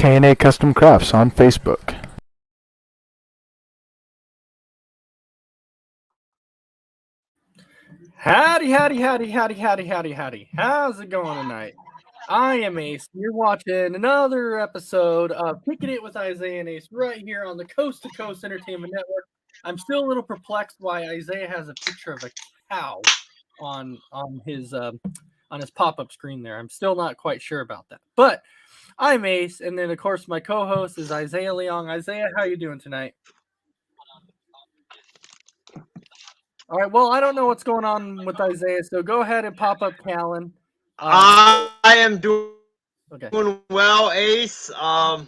K&A Custom Crafts on Facebook. Howdy. How's it going tonight? I am Ace. You're watching another episode of Kicking It with Isiah and Ace right here on the Coast to Coast Entertainment Network. I'm still a little perplexed why Isiah has a picture of a cow on his pop-up screen there. I'm still not quite sure about that. But I'm Ace, and then of course my co-host is Isiah Leong. Isiah, how you doing tonight? All right, well, I don't know what's going on with Isiah, so go ahead and pop up Callan. I am doing Okay. well, Ace. All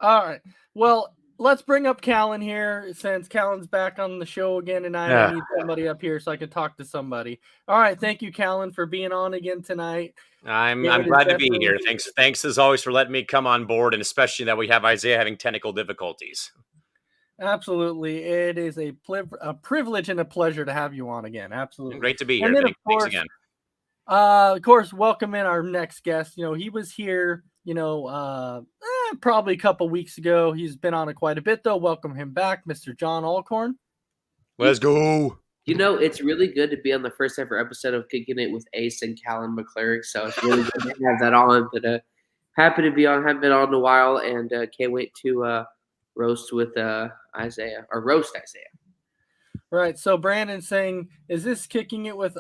right. Well, let's bring up Callan here since Callan's back on the show again tonight. I need somebody up here so I can talk to somebody. All right, thank you, Callan, for being on again tonight. I'm glad to be here. Thanks as always for letting me come on board, and especially that we have Isiah having technical difficulties. Absolutely. It is a privilege and a pleasure to have you on again. Absolutely. Great to be here. Thanks again. Of course, welcome in our next guest. You know, he was here, probably a couple weeks ago. He's been on it quite a bit, though. Welcome him back, Mr. John Alcorn. Let's go. You know, it's really good to be on the first ever episode of Kicking It with Ace and Callan McClurg. So it's really good to have that on. But happy to be on. Haven't been on in a while, and can't wait to roast with Isiah. Right. So Brandon's saying, is this Kicking It with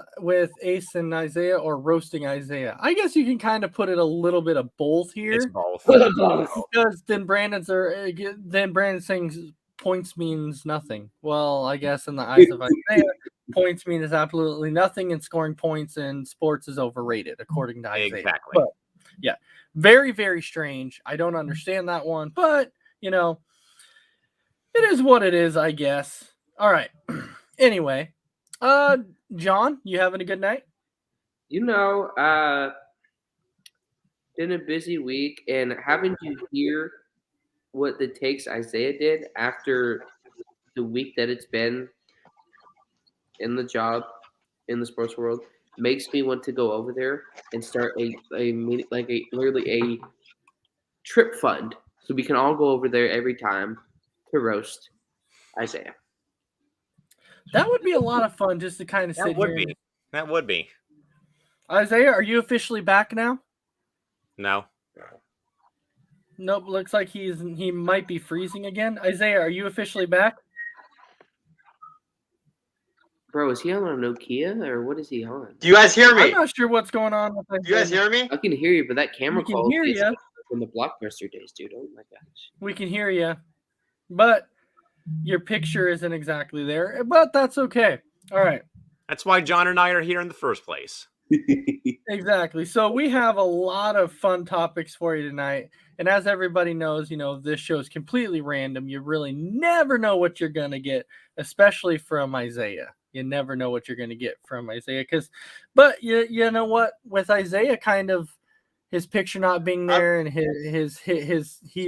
Ace and Isiah or roasting Isiah? I guess you can kind of put it a little bit of both here. It's both. Because then Brandon's saying points means nothing. Well, I guess in the eyes of Isiah, points means absolutely nothing, and scoring points in sports is overrated, according to Isiah. Exactly. But yeah, very, very strange. I don't understand that one, but it is what it is, I guess. All right. Anyway, John, you having a good night? Been a busy week, and having to hear what the takes Isiah did after the week that it's been in the job in the sports world makes me want to go over there and start literally a trip fund so we can all go over there every time to roast Isiah. That would be a lot of fun just to kind of sit here. That would be. Isiah, are you officially back now? No. Nope, looks like he might be freezing again. Isiah, are you officially back? Bro, is he on a Nokia or what is he on? Do you guys hear me? I'm not sure what's going on with Isiah. Do you guys hear me? I can hear you, but that camera We can call hear is ya. from the Blockbuster days, dude. Oh my gosh. We can hear you, but your picture isn't exactly there, but that's okay. All right. That's why John and I are here in the first place. Exactly. So we have a lot of fun topics for you tonight. And as everybody knows, this show is completely random. You really never know what you're going to get, especially from Isiah. You never know what you're going to get from Isiah. But you know what? With Isiah kind of his picture not being there and he's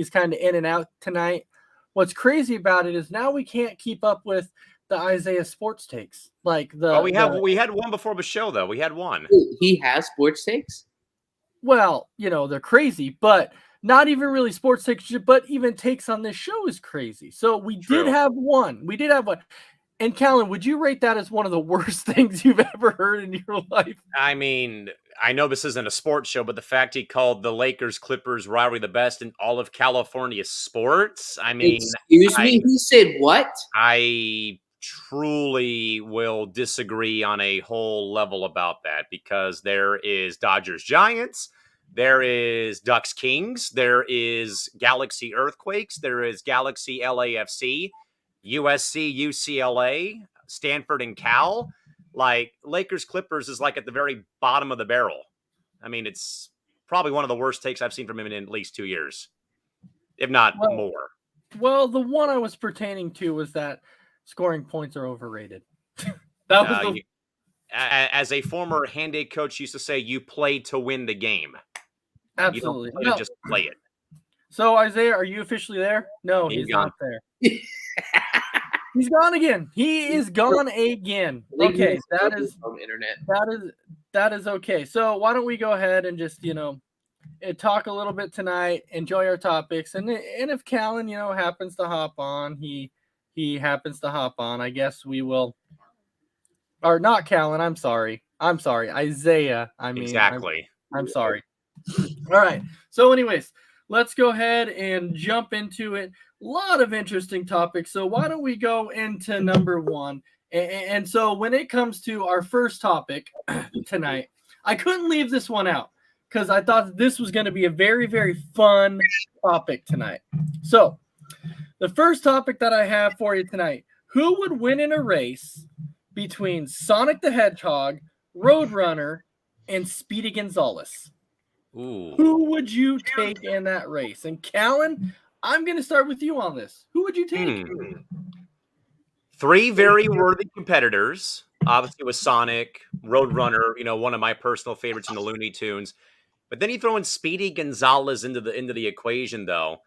kind of in and out tonight. What's crazy about it is now we can't keep up with the Isiah sports takes. Like we had one before the show though. We had one. He has sports takes? Well, they're crazy, but not even really sports takes, but even takes on this show is crazy. So we did have one. And Callan, would you rate that as one of the worst things you've ever heard in your life? I mean, I know this isn't a sports show, but the fact he called the Lakers-Clippers rivalry the best in all of California sports, I mean... Excuse me? He said what? I truly will disagree on a whole level about that because there is Dodgers-Giants, there is Ducks-Kings, there is Galaxy-Earthquakes, there is Galaxy-LAFC, USC, UCLA, Stanford, and Cal. Like, Lakers-Clippers is like at the very bottom of the barrel. I mean, it's probably one of the worst takes I've seen from him in at least 2 years, if not more. Well, the one I was pertaining to was that scoring points are overrated. That was as a former hand-aid coach used to say, you play to win the game. Absolutely. You don't play to just play it. So, Isiah, are you officially there? No, he's not there. He's gone again. He is gone again. Okay, that is okay. So why don't we go ahead and just, talk a little bit tonight, enjoy our topics, and if Callan, happens to hop on, he happens to hop on. I guess we will, or not Callan. I'm sorry, Isaiah. Exactly. I'm sorry. All right. So, anyways, let's go ahead and jump into it. A lot of interesting topics. So, why don't we go into number one? And so, when it comes to our first topic tonight, I couldn't leave this one out because I thought this was going to be a very, very fun topic tonight. So, the first topic that I have for you tonight: who would win in a race between Sonic the Hedgehog, Roadrunner, and Speedy Gonzales? Ooh. Who would you take in that race? And Callan, I'm going to start with you on this. Who would you take? Three very worthy competitors. Obviously, with Sonic, Roadrunner, one of my personal favorites in the Looney Tunes. But then you throw in Speedy Gonzales into the equation, though.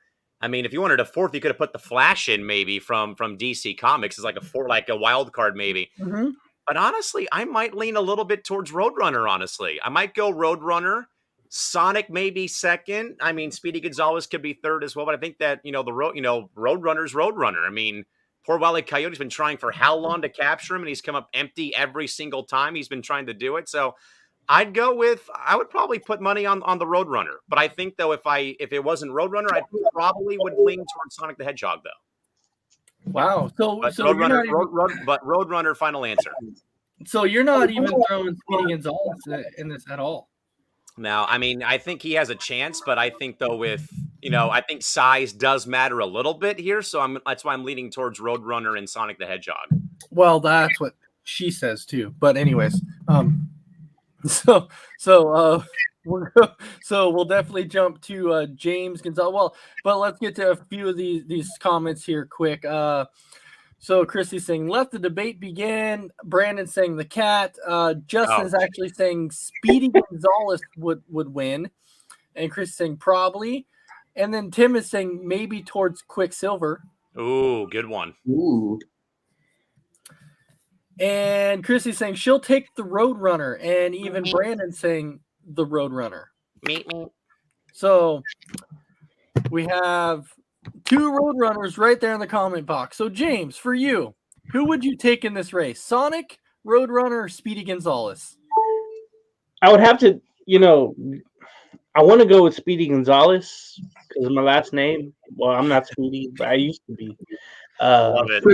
I mean, if you wanted a fourth, you could have put the Flash in, maybe from DC Comics as like a wild card, maybe. Mm-hmm. But honestly, I might lean a little bit towards Roadrunner. Honestly, I might go Roadrunner. Sonic maybe second. I mean, Speedy Gonzales could be third as well. But I think that Roadrunner's Roadrunner. I mean, poor Wile E. Coyote's been trying for how long to capture him, and he's come up empty every single time he's been trying to do it. So I would probably put money on the Roadrunner. But I think though, if it wasn't Roadrunner, I probably would lean towards Sonic the Hedgehog though. Wow. But Roadrunner, final answer. So you're not even throwing Speedy Gonzales in this at all. Now, I mean, I think he has a chance, but I think though I think size does matter a little bit here, so that's why I'm leaning towards Roadrunner and Sonic the Hedgehog. Well, that's what she says too. But anyways, so we'll definitely jump to James Gonzalez. Well, but let's get to a few of these comments here quick. So Chrissy's saying, let the debate begin. Brandon saying the cat. Justin's actually saying Speedy Gonzales would win. And Chris saying probably. And then Tim is saying maybe towards Quicksilver. Ooh, good one. Ooh. And Chrissy's saying she'll take the Roadrunner. And even Brandon saying the Roadrunner. So we have two Roadrunners right there in the comment box. So, James, for you, who would you take in this race? Sonic, Roadrunner, or Speedy Gonzales? I would have to, I want to go with Speedy Gonzales because of my last name. Well, I'm not Speedy, but I used to be. Love it.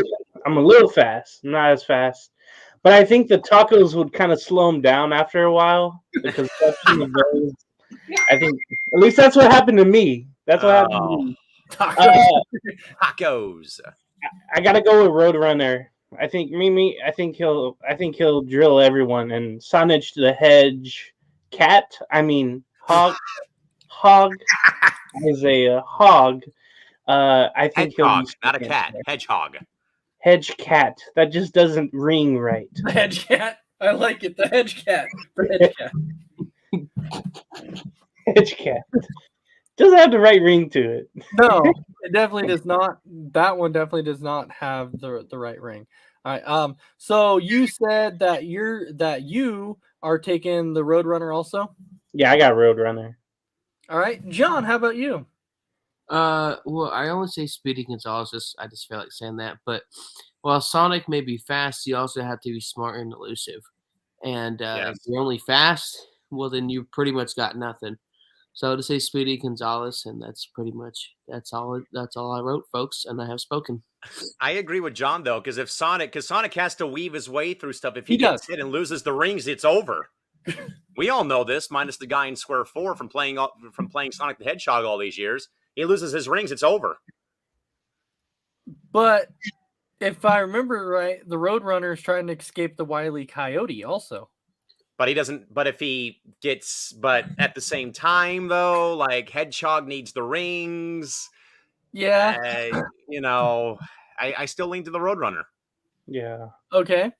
I'm a little fast, not as fast. But I think the tacos would kind of slow him down after a while because I think at least that's what happened to me. That's what happened to me. Tacos. I gotta go with Roadrunner. I think he'll drill everyone. And Sonic the Hedge Cat. I mean Hog. Isaiah Hog. I think Hedgehog, not a cat. Hedgehog. Hedge Cat. That just doesn't ring right. The Hedge Cat. I like it. The Hedge Cat. The Hedge Cat. Hedge Cat. Doesn't have the right ring to it. No, it definitely does not. That one definitely does not have the right ring. All right. So you said that you are taking the Roadrunner also? Yeah, I got Roadrunner. All right. John, how about you? Well, I always say Speedy Gonzales. I just feel like saying that. But while Sonic may be fast, you also have to be smart and elusive. And if you're only fast, well, then you pretty much got nothing. So to say Speedy Gonzales, and that's all I wrote, folks, and I have spoken. I agree with John though, because Sonic has to weave his way through stuff. If he gets hit and loses the rings, it's over. We all know this, minus the guy in Square 4 from playing Sonic the Hedgehog all these years. He loses his rings, it's over. But if I remember right, the Roadrunner is trying to escape the Wile E. Coyote also. But he doesn't. But at the same time, though, like Hedgehog needs the rings. Yeah. I still lean to the Roadrunner. Yeah. Okay.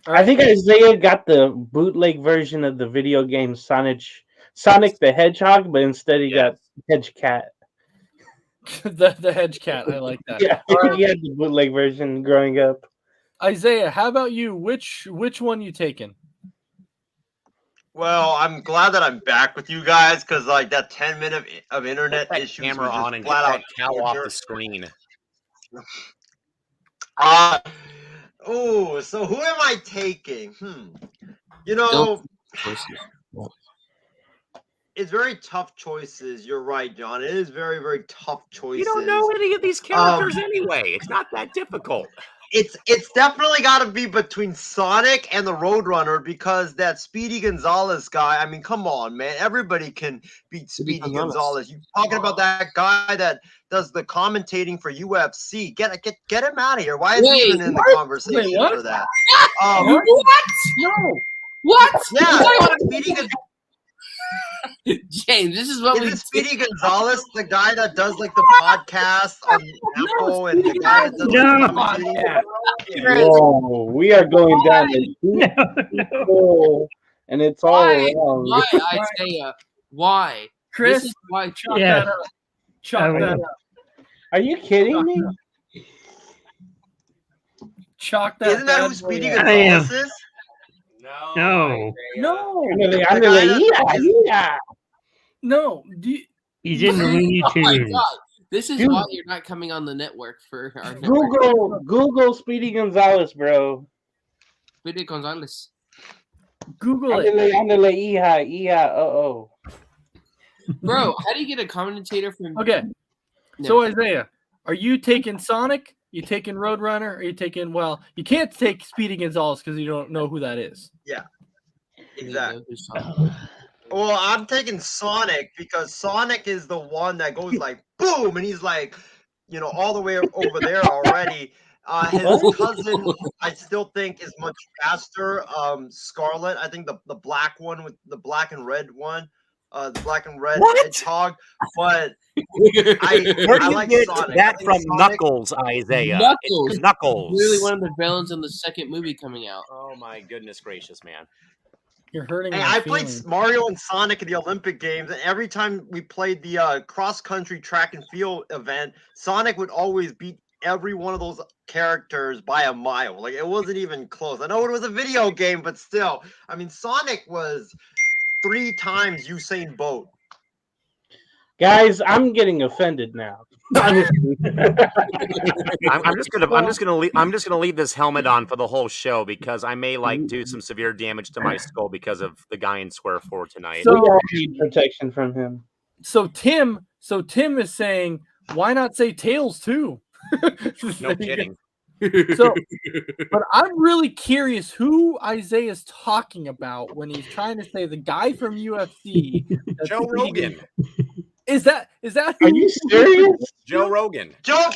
I think Isaiah got the bootleg version of the video game Sonic the Hedgehog, but instead he got Hedge Cat. the Hedge Cat. I like that. Yeah, he had the bootleg version growing up. Isaiah, how about you? Which one you taking? Well, I'm glad that I'm back with you guys because like that 10 minute of internet Put that issues camera was just on and get flat that out cow off the torture. screen. So who am I taking? You Don't know, choices. it's very tough choices. You're right, John. It is very, very tough choices. You don't know any of these characters anyway. It's not that difficult. It's definitely got to be between Sonic and the Roadrunner because that Speedy Gonzalez guy. I mean, come on, man! Everybody can beat Speedy Gonzalez. You talking about that guy that does the commentating for UFC? Get him out of here! Why is he even in the conversation what? for that? What? No. What? Yeah, What? Speedy Gonzalez. James, this is what we Is Speedy Gonzalez the guy that does like the podcast on Apple and the guy that does No. commentating? Whoa, we are going down a deep No. hole, and it's all wrong. Why, Isaiah? Why? Chris, This is why. chalk Yeah. that up. Chalk that up. Are you kidding me? Chalk that. Isn't that who bad boy Speedy up. Gonzalez is? No. No. No. He's in the Looney Oh my Tunes. God. This is Dude. why you're not coming on the network for our network. Google Speedy Gonzalez, bro. Speedy Gonzalez. Google it. Andale, hija, oh. Bro, how do you get a commentator from? Okay. No. So Isaiah, are you taking Sonic? You taking Roadrunner? Or are you taking? Well, you can't take Speedy Gonzalez because you don't know who that is. Exactly. Well, I'm taking Sonic because Sonic is the one that goes like boom, and he's like, all the way over there already. His cousin, I still think, is much faster. Scarlet, I think the black one with the black and red one, the black and red hedgehog. But I like Sonic. That from Sonic, Knuckles, Isaiah. Knuckles. It's Knuckles. Really one of the villains in the second movie coming out. Oh my goodness gracious, man. You're hurting. Hey, my I played feelings. Mario and Sonic at the Olympic Games, and every time we played the cross-country track and field event, Sonic would always beat every one of those characters by a mile. Like, it wasn't even close. I know it was a video game, but still. I mean, Sonic was 3 times Usain Bolt. Guys, I'm getting offended now. I'm just gonna leave this helmet on for the whole show because I may do some severe damage to my skull because of the guy in Square 4 tonight. We all need protection from him. So Tim is saying, why not say Tails too? No kidding. So, but I'm really curious who Isaiah's talking about when he's trying to say the guy from UFC. Joe Rogan. Is that? Are you serious? Joe Rogan. Never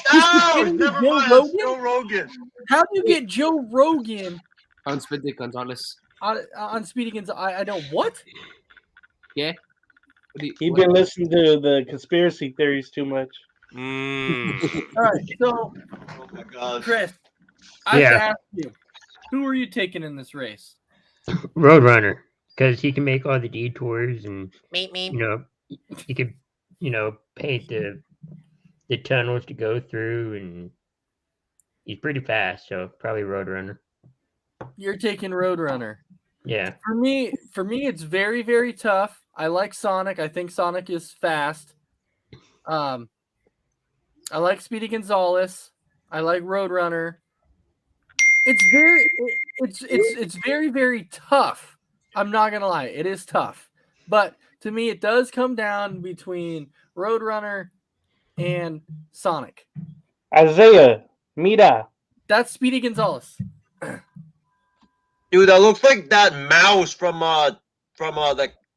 kidding me, mind. Joe it's Rogan? Joe Rogan. How do you get Joe Rogan On Speedy Gonzalez. on Speedy Gonzalez? I don't what? Yeah. You've been listening to the conspiracy theories too much. All right, so Oh my gosh. Chris, I have Yeah. to ask you, who are you taking in this race? Roadrunner, because he can make all the detours and Meep, meep. he could paint the tunnels to go through, and he's pretty fast, so probably Roadrunner. You're taking Roadrunner. Yeah. For me, it's very, very tough. I like Sonic. I think Sonic is fast. I like Speedy Gonzalez. I like Roadrunner. It's very, very tough. I'm not gonna lie, it is tough. But to me, it does come down between Roadrunner and Sonic. Isaiah, mira. That's Speedy Gonzalez. Dude, that looks like that mouse from the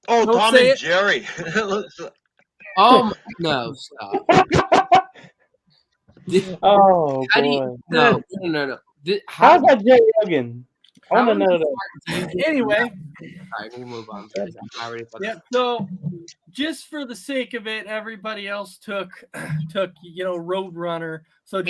Don't Tom say and it. Jerry. It looks like- No, stop. Oh, How do boy. you? No. How's that Joe Rogan? I want to know that. Anyway, All right, we'll move on. I already fucking- yeah. So, just for the sake of it, everybody else took Roadrunner. So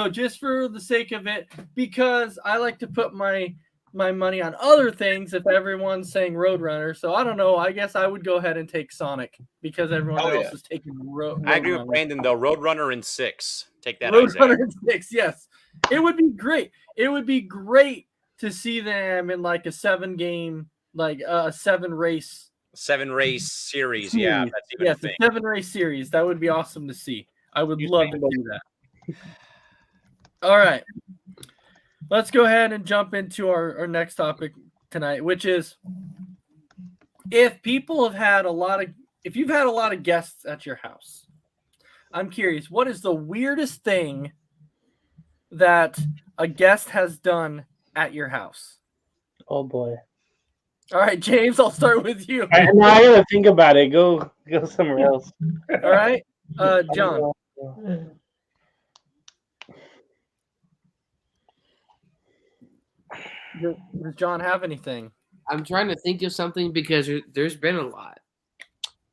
just for the sake of it, because I like to put my money on other things if everyone's saying Roadrunner. So I don't know. I guess I would go ahead and take Sonic because everyone else is taking Roadrunner. I agree with Brandon though. Roadrunner in 6. Take that, Isaiah. Roadrunner in 6. Yes, it would be great. It would be great to see them in like a 7-game like a 7-race 7-race series. Yeah, series. that's even Yes, a thing. a 7-race series. That would be awesome to see. I would love to do that. All right. Let's go ahead and jump into our next topic tonight, which is if you've had a lot of guests at your house, I'm curious, what is the weirdest thing that a guest has done at your house? Oh boy. All right, James, I'll start with you. I gotta think about it. Go somewhere else. All right, John. Does John have anything? I'm trying to think of something because there's been a lot.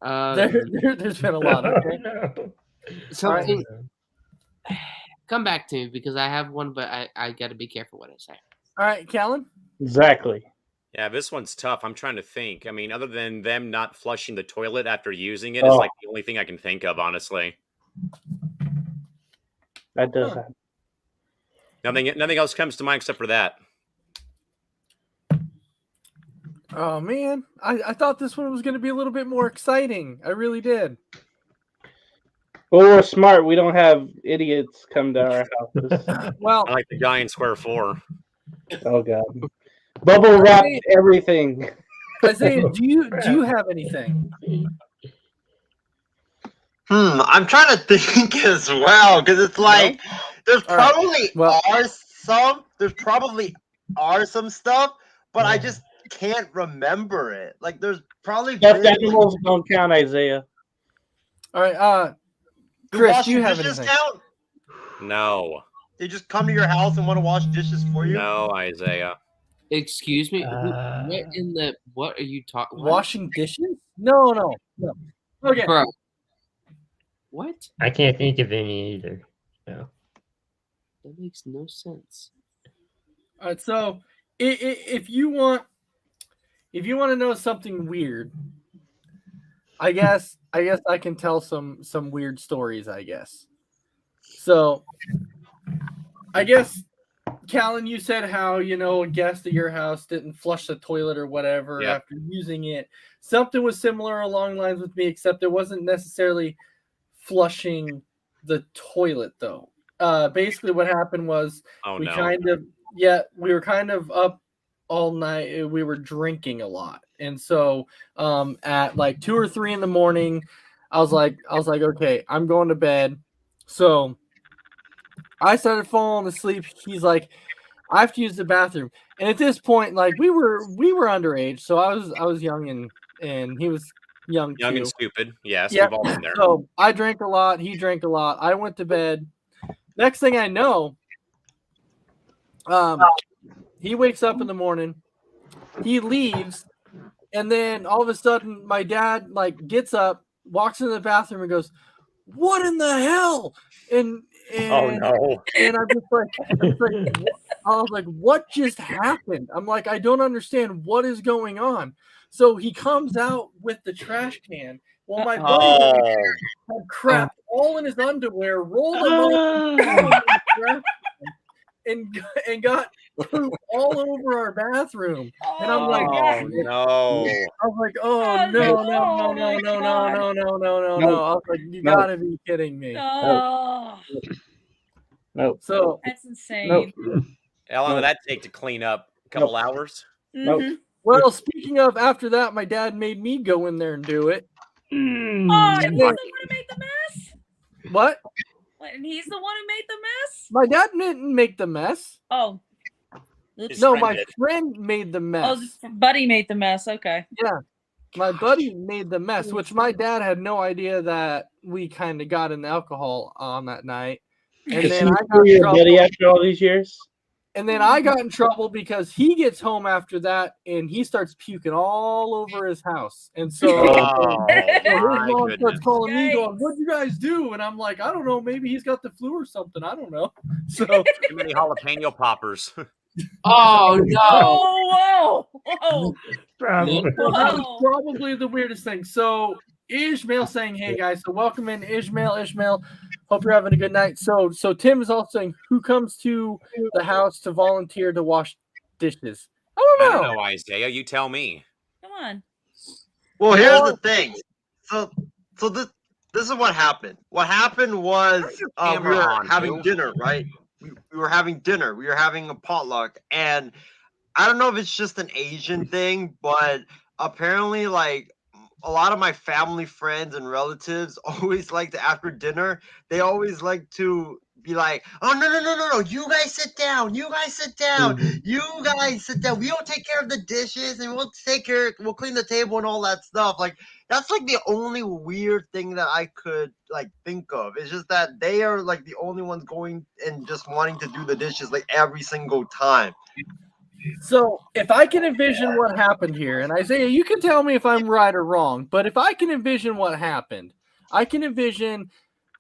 There's been a lot. Okay. No. Something. Come back to me because I have one, but I got to be careful what I say. All right, Callan. Exactly. Yeah, this one's tough. I'm trying to think. I mean, other than them not flushing the toilet after using it is like the only thing I can think of, honestly. That does happen. Nothing else comes to mind except for that. Oh man, I thought this one was going to be a little bit more exciting. I really did. Well, we're smart. We don't have idiots come to our houses. Well, I like the guy in Square 4. Oh god. Bubble wrap everything. Isaiah, do you have anything? I'm trying to think as well because it's like there's probably are some stuff, but I just can't remember it. Like there's probably Stuffed animals don't count, Isaiah. All right, Chris, do you have dishes anything? count? No. They just come to your house and want to wash dishes for you? No, Isaiah. Excuse me. What are you talking? Washing dishes? No. Okay. Bro. What? I can't think of any either. No. That makes no sense. All right, so if you want to know something weird, I guess I can tell some weird stories, I guess. So I guess, Callan, you said how, a guest at your house didn't flush the toilet or whatever after using it. Something was similar along lines with me, except it wasn't necessarily flushing the toilet though. Basically what happened was we were kind of up all night. We were drinking a lot. And so at like 2 or 3 in the morning, I was like, okay, I'm going to bed. So I started falling asleep. He's like, I have to use the bathroom. And at this point, like we were underage, so I was young and he was young too. And stupid. Yes, we've all been there. So I drank a lot. He drank a lot. I went to bed. Next thing I know, he wakes up in the morning. He leaves, and then all of a sudden, my dad like gets up, walks into the bathroom, and goes, "What in the hell?" And oh no! And I was like, "What just happened?" I'm like, "I don't understand what is going on." So he comes out with the trash can. Well, my buddy had crap all in his underwear, rolled them up, and got poop all over our bathroom. And I'm like, no. I was like, oh no. I was like, you gotta be kidding me. No. So that's insane. How long did that take to clean up? A couple hours? Mm-hmm. Well, speaking of, after that, my dad made me go in there and do it. Oh, and he's the one who made the mess? What? And he's the one who made the mess? My dad didn't make the mess. Oh. No, my friend made the mess. Oh, buddy made the mess. Okay. Yeah. My buddy made the mess, which my dad had no idea that we kind of got into alcohol on that night. And then I got in trouble. Buddy after all these years? And then I got in trouble because he gets home after that and he starts puking all over his house. And so, his mom starts calling me going, "What'd you guys do?" And I'm like, "I don't know. Maybe he's got the flu or something. I don't know." So too many jalapeno poppers. Oh no! Oh, whoa! Probably. So that was probably the weirdest thing. So Ishmael saying, "Hey guys," so welcome in Ishmael. Hope you're having a good night. So Tim is also saying, who comes to the house to volunteer to wash dishes? I don't know. I don't know, Isaiah. You tell me. Come on. Well, here's the thing. So this is what happened. What happened was we camera were on, having too. dinner, right? We were having dinner. We were having a potluck, and I don't know if it's just an Asian thing, but apparently, like a lot of my family, friends, and relatives always like to after dinner. They always like to be like, "Oh no! You guys sit down. You guys sit down. You guys sit down. We'll take care of the dishes, and we'll clean the table and all that stuff." Like that's like the only weird thing that I could like think of. It's just that they are like the only ones going and just wanting to do the dishes like every single time. So if I can envision what happened here, and Isaiah, you can tell me if I'm right or wrong, but if I can envision what happened, I can envision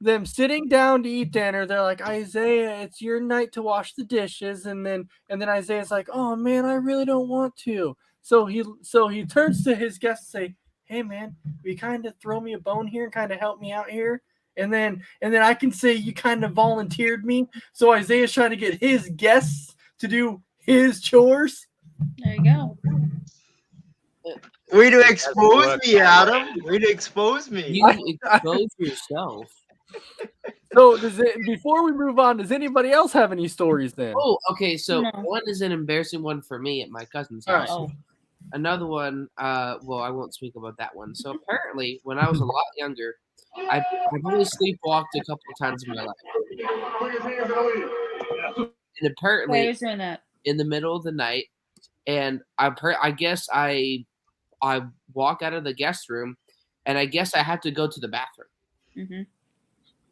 them sitting down to eat dinner. They're like, Isaiah, it's your night to wash the dishes, and then Isaiah's like, oh man, I really don't want to. So he turns to his guest and say, hey man, will you kind of throw me a bone here and kind of help me out here? And then I can say you kind of volunteered me. So Isaiah's trying to get his guests to do his chores. There you go. Way to expose me, Adam. Way to expose me. You expose yourself. So before we move on, does anybody else have any stories then? Oh, okay. So No. one is an embarrassing one for me at my cousin's All house. right. Oh. Another one, well, I won't speak about that one. So apparently, when I was a lot younger, I've only sleepwalked a couple of times in my life. And apparently, Who's doing that? in the middle of the night, and I guess I walk out of the guest room, and I guess I have to go to the bathroom. Mm-hmm.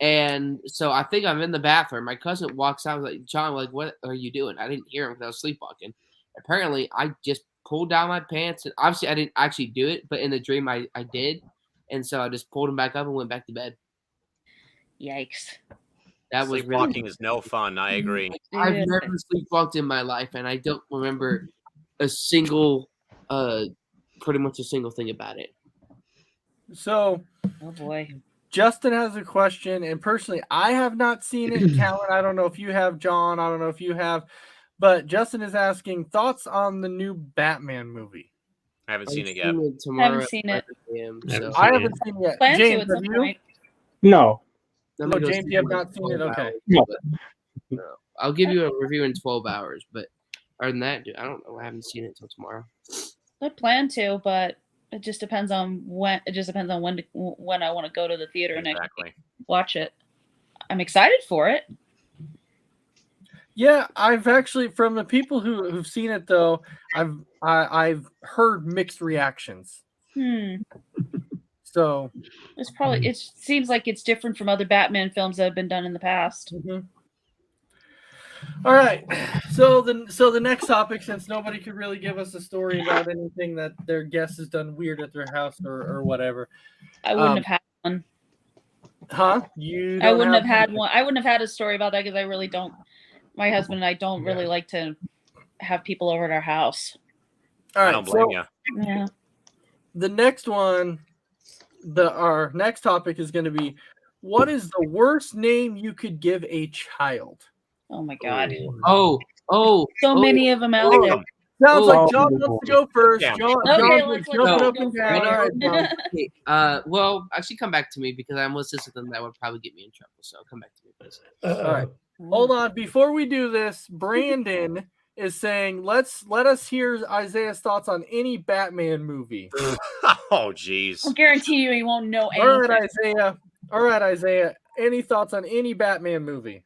And so I think I'm in the bathroom. My cousin walks out, like, John, like, what are you doing? I didn't hear him because I was sleepwalking. Apparently, I just pulled down my pants, and obviously I didn't actually do it, but in the dream I did. And so I just pulled them back up and went back to bed. Yikes. That was Sleepwalking is no fun. I agree. I've never sleepwalked in my life, and I don't remember a single, pretty much a single thing about it. So, Oh boy. Justin has a question, and personally, I have not seen it. Callan, I don't know if you have. John, I don't know if you have. But Justin is asking thoughts on the new Batman movie. I haven't seen it yet. Tomorrow Haven't seen it. I haven't seen it yet. Plan to James, at have some you? point. No. I'm gonna Oh, go James, see you have it not in seen it? 12 Okay. hours, No. but, no. I'll give you a review in 12 hours, but other than that, dude, I don't know. I haven't seen it until tomorrow. I plan to, but it just depends on when. It just depends on when I want to go to the theater and Exactly. watch it. I'm excited for it. Yeah, I've actually, from the people who've seen it though, I've heard mixed reactions. So It's probably. It seems like it's different from other Batman films that have been done in the past. All right. So the next topic, since nobody could really give us a story about anything that their guest has done weird at their house or whatever. I wouldn't have had one. Huh? I wouldn't have had one. I wouldn't have had a story about that because I really don't. My husband and I don't really like to have people over at our house. All right. I don't blame you. Yeah. The next one, our next topic is going to be, what is the worst name you could give a child? Oh my God. Oh. So many of them out there. Sounds like John wants to go first. Yeah. John, Okay, John's let's jumping go up and down. All right, John. Okay, well, actually, come back to me because I'm listening to something that would probably get me in trouble. So come back to me, please. All right. Hold on. Before we do this, Brandon is saying, let us hear Isaiah's thoughts on any Batman movie. Oh, jeez. I'll guarantee you he won't know anything. All right, Isaiah. Any thoughts on any Batman movie?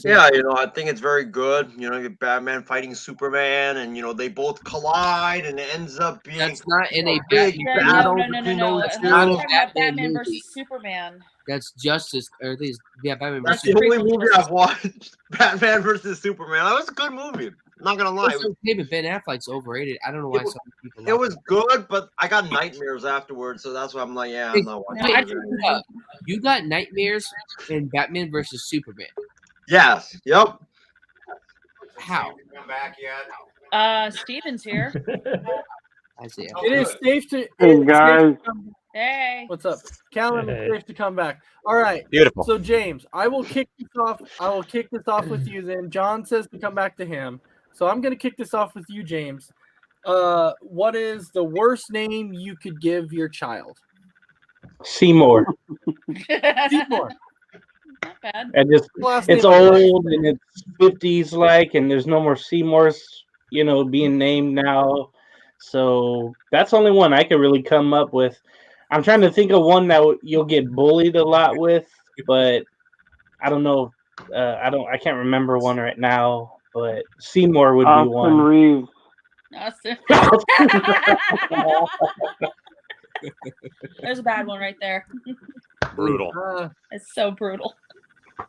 Yeah, I think it's very good. You get Batman fighting Superman, and they both collide, and it ends up being That's not in a big Batman. battle No. between I'm those talking two. about Batman Batman movie. versus Superman. That's Justice, or at least, yeah, Batman That's versus the only prequel movie to I've watched. Batman versus Superman. That was a good movie. I'm not gonna lie. It's okay, but Ben Affleck's overrated. I don't know why It was- some people. It was good, but I got nightmares afterwards, so that's why I'm like, yeah, I'm not watching No, I it. didn't- You got nightmares in Batman versus Superman. Yes. Yep. How? Come back yet? Steven's here. Isaiah. It is safe to. Hey, guys. Hey. What's up, Callan? It's safe to come back. All right. Beautiful. So James, I will kick this off with you. Then John says to come back to him. So I'm going to kick this off with you, James. What is the worst name you could give your child? Seymour. Seymour. Not bad. And just Last it's name I like. old and it's 50s like, and there's no more Seymours, being named now. So that's the only one I could really come up with. I'm trying to think of one that you'll get bullied a lot with, but I don't know. I can't remember one right now, but Seymour would be Austin one. Reeves. Austin. There's a bad one right there. Brutal. It's so brutal.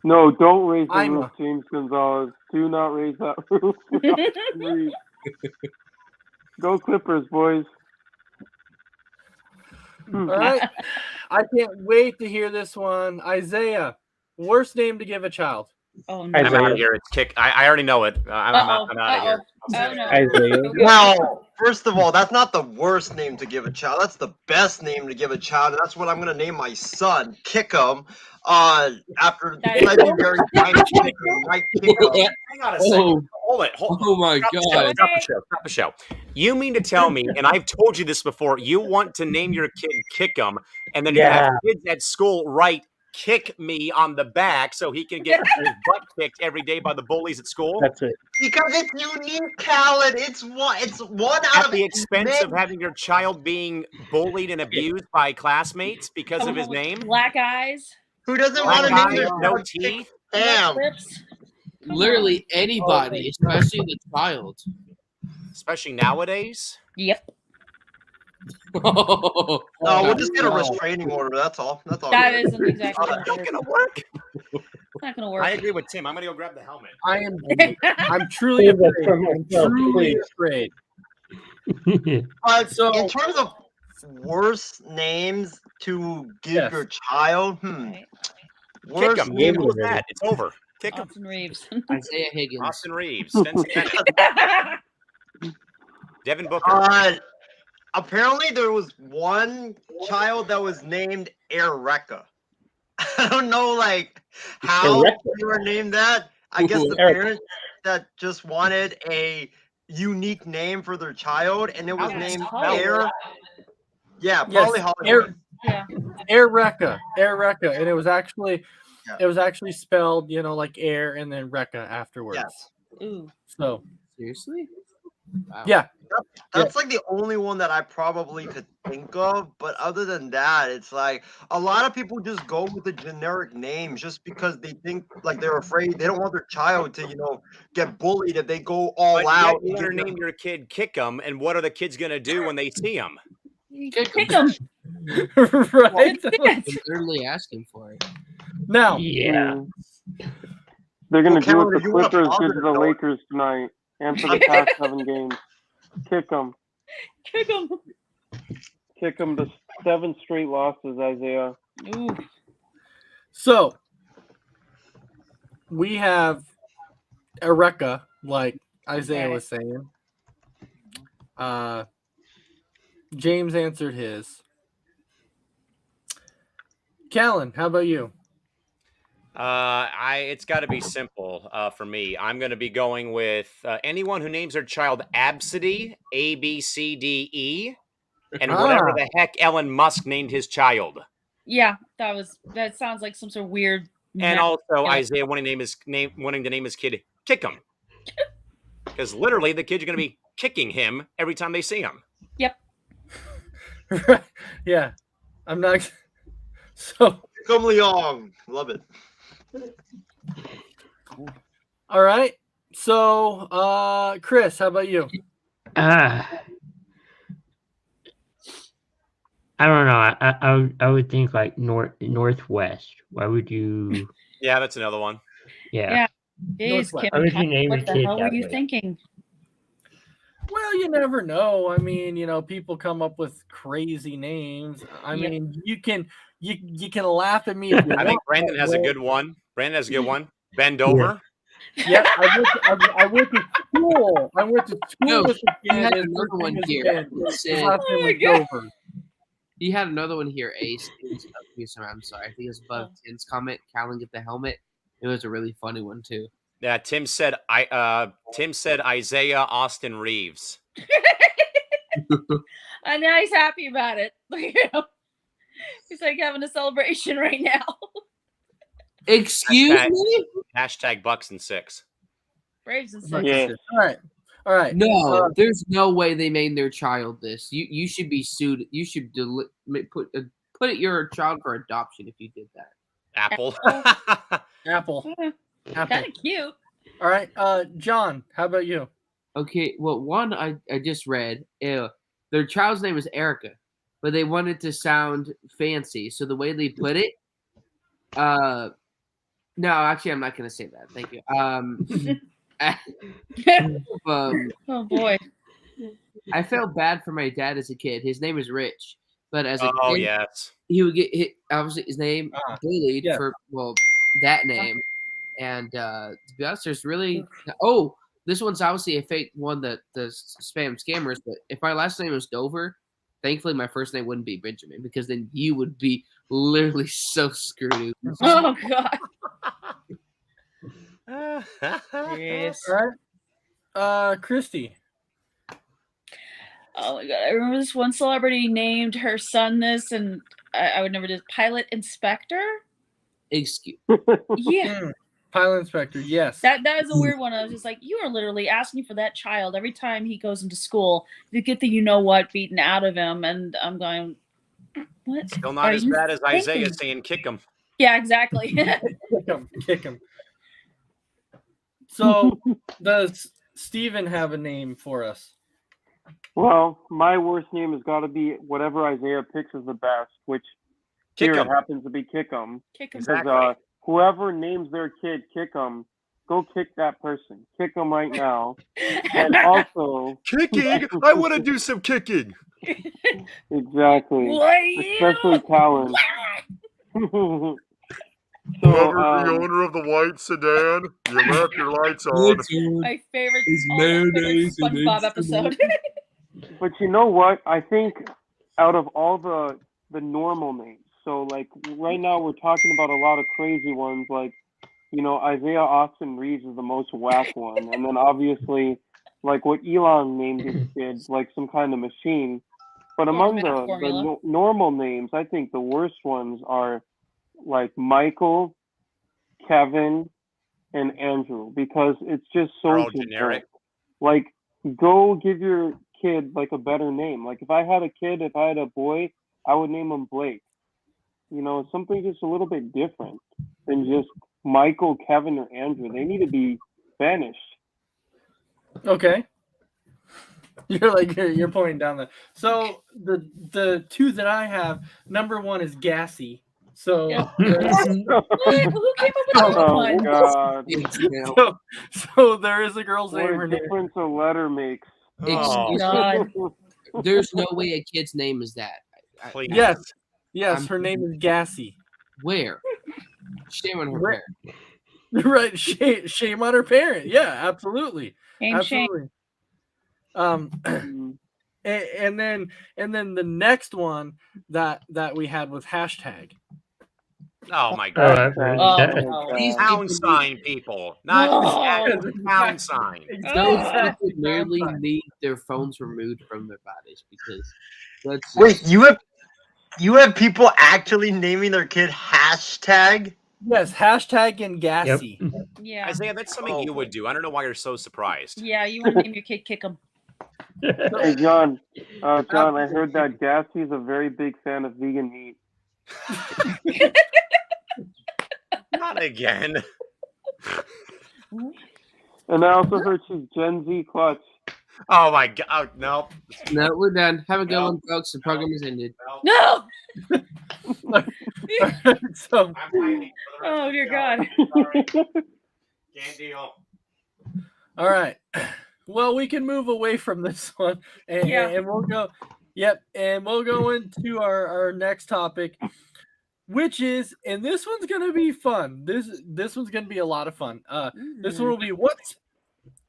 No, don't raise the I'm roof, James Gonzalez. Do not raise that roof. Austin Reeves. Go Clippers, boys. All right. I can't wait to hear this one. Isaiah, worst name to give a child. Oh no. I'm out of here. It's kick. I already know it. I'm out of here. Oh no. Isaiah. Well, first of all, that's not the worst name to give a child. That's the best name to give a child, and that's what I'm going to name my son. Kick him. After That is- legendary Mike Kickham. Hang on a second. Hold it. Oh my God. Stop the show. You mean to tell me, and I've told you this before, you want to name your kid Kickham, and then you have kids at school write "kick me" on the back so he can get his butt kicked every day by the bullies at school? That's it. Because it's unique, Callan. It's one out At of the expense many. of having your child being bullied and abused by classmates because of his name? Black eyes. Who doesn't Black want to name eyes, their no child teeth. Damn. Lips. Literally anybody, especially the child. Especially nowadays. Yep. No, we'll just get a restraining order. That's all. That's all. That isn't exactly Not gonna work. It's not gonna work. I agree with Tim. I'm gonna go grab the helmet. I'm truly afraid. Truly afraid. So, in terms of worst names to give your child, Right. Kick worst him. name. Simple as that. It's over. Kick him. Austin Reeves. Isaiah Higgins. Austin Reeves. Spencer Bennett. Devin Booker. Apparently, there was one child that was named Erica. I don't know, how Eureka. they were named that. I guess the Erica. parents that just wanted a unique name for their child, and it was Yeah, named Hollywood. Air. Yeah, Yes, probably Hollywood. Yeah. Erica, and it was actually spelled, like air and then Recca afterwards. Yes. Ooh. So Seriously? Wow. yeah, That's like the only one that I probably could think of. But other than that, it's like a lot of people just go with the generic names just because they think they're afraid. They don't want their child to, get bullied if they go all But out. yet you want to name your kid Kick 'em, and what are the kids gonna do when they see him? Kick him. right. I'm literally asking for it. Now, Yeah. They're going to do Callan, what if the you want a Clippers did positive to the note- Lakers tonight and for the past 7 games. Kick them. Kick him. Kick them to 7 straight losses, Isaiah. Ooh. so we have Erica, like Isaiah Okay. was saying. James answered his. Callan, how about you? It's got to be simple for me. I'm going to be going with anyone who names their child Absidy, ABCDE, and whatever the heck Elon Musk named his child. Yeah, that sounds like some sort of weird. And also Yeah. Isaiah wanting to name his kid Kick 'em, because literally the kids are going to be kicking him every time they see him. Yep. Yeah, I'm not. So Come Leong. Love it. all right. So Chris, how about you? I don't know. I would think like northwest. Why would you? Yeah, that's another one. Yeah. Jeez, Northwest. Kim, Why would you name what your the kid hell were that you way? thinking? Well, you never know. I mean, people come up with crazy names. I Yep. mean, you can laugh at me if you I think want, Brandon has a but- good one. Brandon has a good one. Bend over. Yeah, I went to school. I went to school No, with the he kid. had His another first one name is here. Ben. It His said- last name Oh my was God. Dover. He had another one here, Ace. I'm sorry. I think it was above Oh. Tim's comment. Callan, get the helmet. It was a really funny one too. Yeah, Tim said Isaiah Austin Reeves. And now he's happy about it. He's like having a celebration right now. Excuse me? Hashtag Bucks and Six. Braves and Six. Yeah. All right. No, there's no way they named their child this. You should be sued. You should put your child for adoption if you did that. Apple. Apple. Kind of cute. All right, John, how about you? Okay, well, one I just read. Their child's name is Erica, but they wanted to sound fancy, so the way they put it. No, actually, I'm not going to say that. Thank you. Oh boy. I felt bad for my dad as a kid. His name is Rich, but as a kid, yes, he would get hit. Obviously, his name bullied for that name. And to be honest, there's really this one's obviously a fake one that the spam scammers. But if my last name was Dover, thankfully my first name wouldn't be Benjamin, because then you would be literally so screwed. Oh God. Yes. All right. Christy. Oh my God. I remember this one celebrity named her son this, and I would never do this. Pilot Inspector. Excuse. Yeah. Pilot Inspector. Yes. That is a weird one. I was just like, you are literally asking for that child every time he goes into school to get the beaten out of him, and I'm going, what? Still not as bad as Isaiah saying kick him. Yeah, exactly. Kick him. So, does Steven have a name for us? Well, my worst name has got to be whatever Isaiah picks as the best, which Kick here 'em. happens to be Kick 'em. Kick 'em. Because whoever names their kid Kick 'em, go kick that person. Kick 'em right now. And also... Kicking? I want to do some kicking. Exactly. Especially Talon. Whoever's the owner of the white sedan, you left your lights on. My favorite SpongeBob episode. But you know what? I think out of all the normal names, so like right now we're talking about a lot of crazy ones, like, you know, Isaiah Austin Reeves is the most whack one, and then obviously like what Elon named his kid, like some kind of machine. But among the normal names, I think the worst ones are like Michael, Kevin, and Andrew, because it's just so generic. Like, go give your kid like a better name. Like if I had a boy, I would name him Blake. You know, something just a little bit different than just Michael, Kevin, or Andrew. They need to be banished. Okay. You're pointing down there. So the two that I have, number one is Gassy. So who came up with that one? God. So there is a girl's name. What a difference a letter makes. Oh. God. There's no way a kid's name is that. Yes, her name is Gassy. Where? Shame on her parent. Right, shame on her parent. Yeah, absolutely. Shame. And then the next one that we had was hashtag. Oh my God! These pound sign people, not pound sign. Those people literally need their phones removed from their bodies, because that's wait. You have people actually naming their kid hashtag? Yes, hashtag and Gassy. Yep. Yeah, Isaiah, that's something you would do. I don't know why you're so surprised. Yeah, you want to name your kid Kick 'em. Hey John, I heard that Gassy's a very big fan of vegan meat. Not again. And I also heard she's Gen Z clutch. Oh my God! Oh, no. No, we're done. Have a good one, folks. The program is ended. No. So, oh dear God. Can't deal. All right. Well, we can move away from this one, and we'll go. Yep, and we'll go into our next topic, which is, and this one's gonna be fun. This one's gonna be a lot of fun. This one will be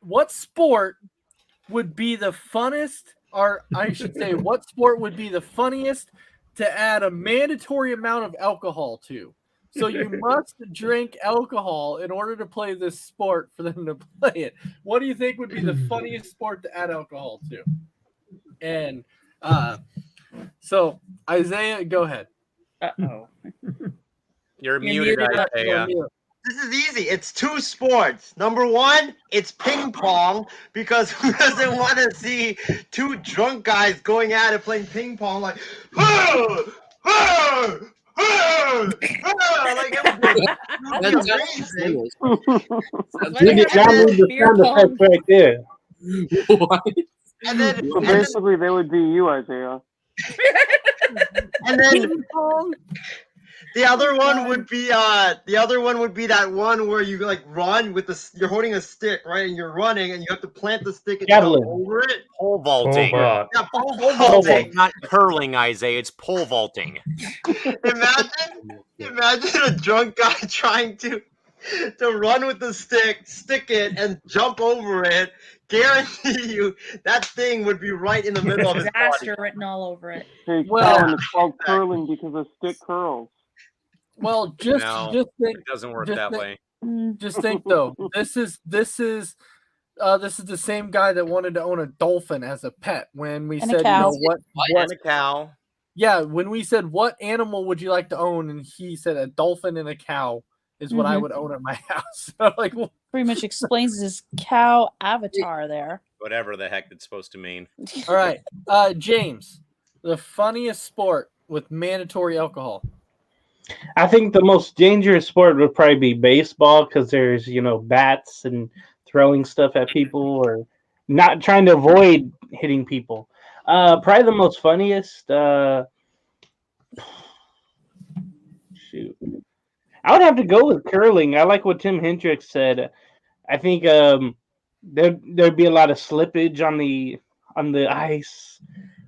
what sport would be the funnest, or I should say, what sport would be the funniest to add a mandatory amount of alcohol to? So you must drink alcohol in order to play this sport for them to play it. What do you think would be the funniest sport to add alcohol to? And so Isaiah, go ahead. Uh-oh. You're muted, Isaiah. This is easy. It's two sports. Number one, it's ping pong, because who doesn't want to see two drunk guys going at it playing ping pong like, like it would be amazing. You did not need the sound effects right there. What? And then, So basically, they would be you, Isaiah. and then the other one would be that one where you like run with you're holding a stick, right, and you're running, and you have to plant the stick and jump over it. Pole vaulting. Yeah, pole vaulting. Not curling, Isaiah. It's pole vaulting. Imagine a drunk guy trying to run with the stick it, and jump over it. Guarantee you that thing would be right in the middle of his body. Disaster written all over it. Hey, Colin, it's called curling because a stick curls. Well, just think. It doesn't work that way. Just think though. This is the same guy that wanted to own a dolphin as a pet when we And said, a cow. what And a cow. Yeah, when we said what animal would you like to own, and he said a dolphin and a cow is what I would own at my house. Like, pretty much explains his cow avatar there. Whatever the heck that's supposed to mean. all right, James, the funniest sport with mandatory alcohol. I think the most dangerous sport would probably be baseball, because there's, bats and throwing stuff at people, or not trying to avoid hitting people. Probably the most funniest. Shoot, I would have to go with curling. I like what Tim Hendricks said. I think there'd be a lot of slippage on the ice,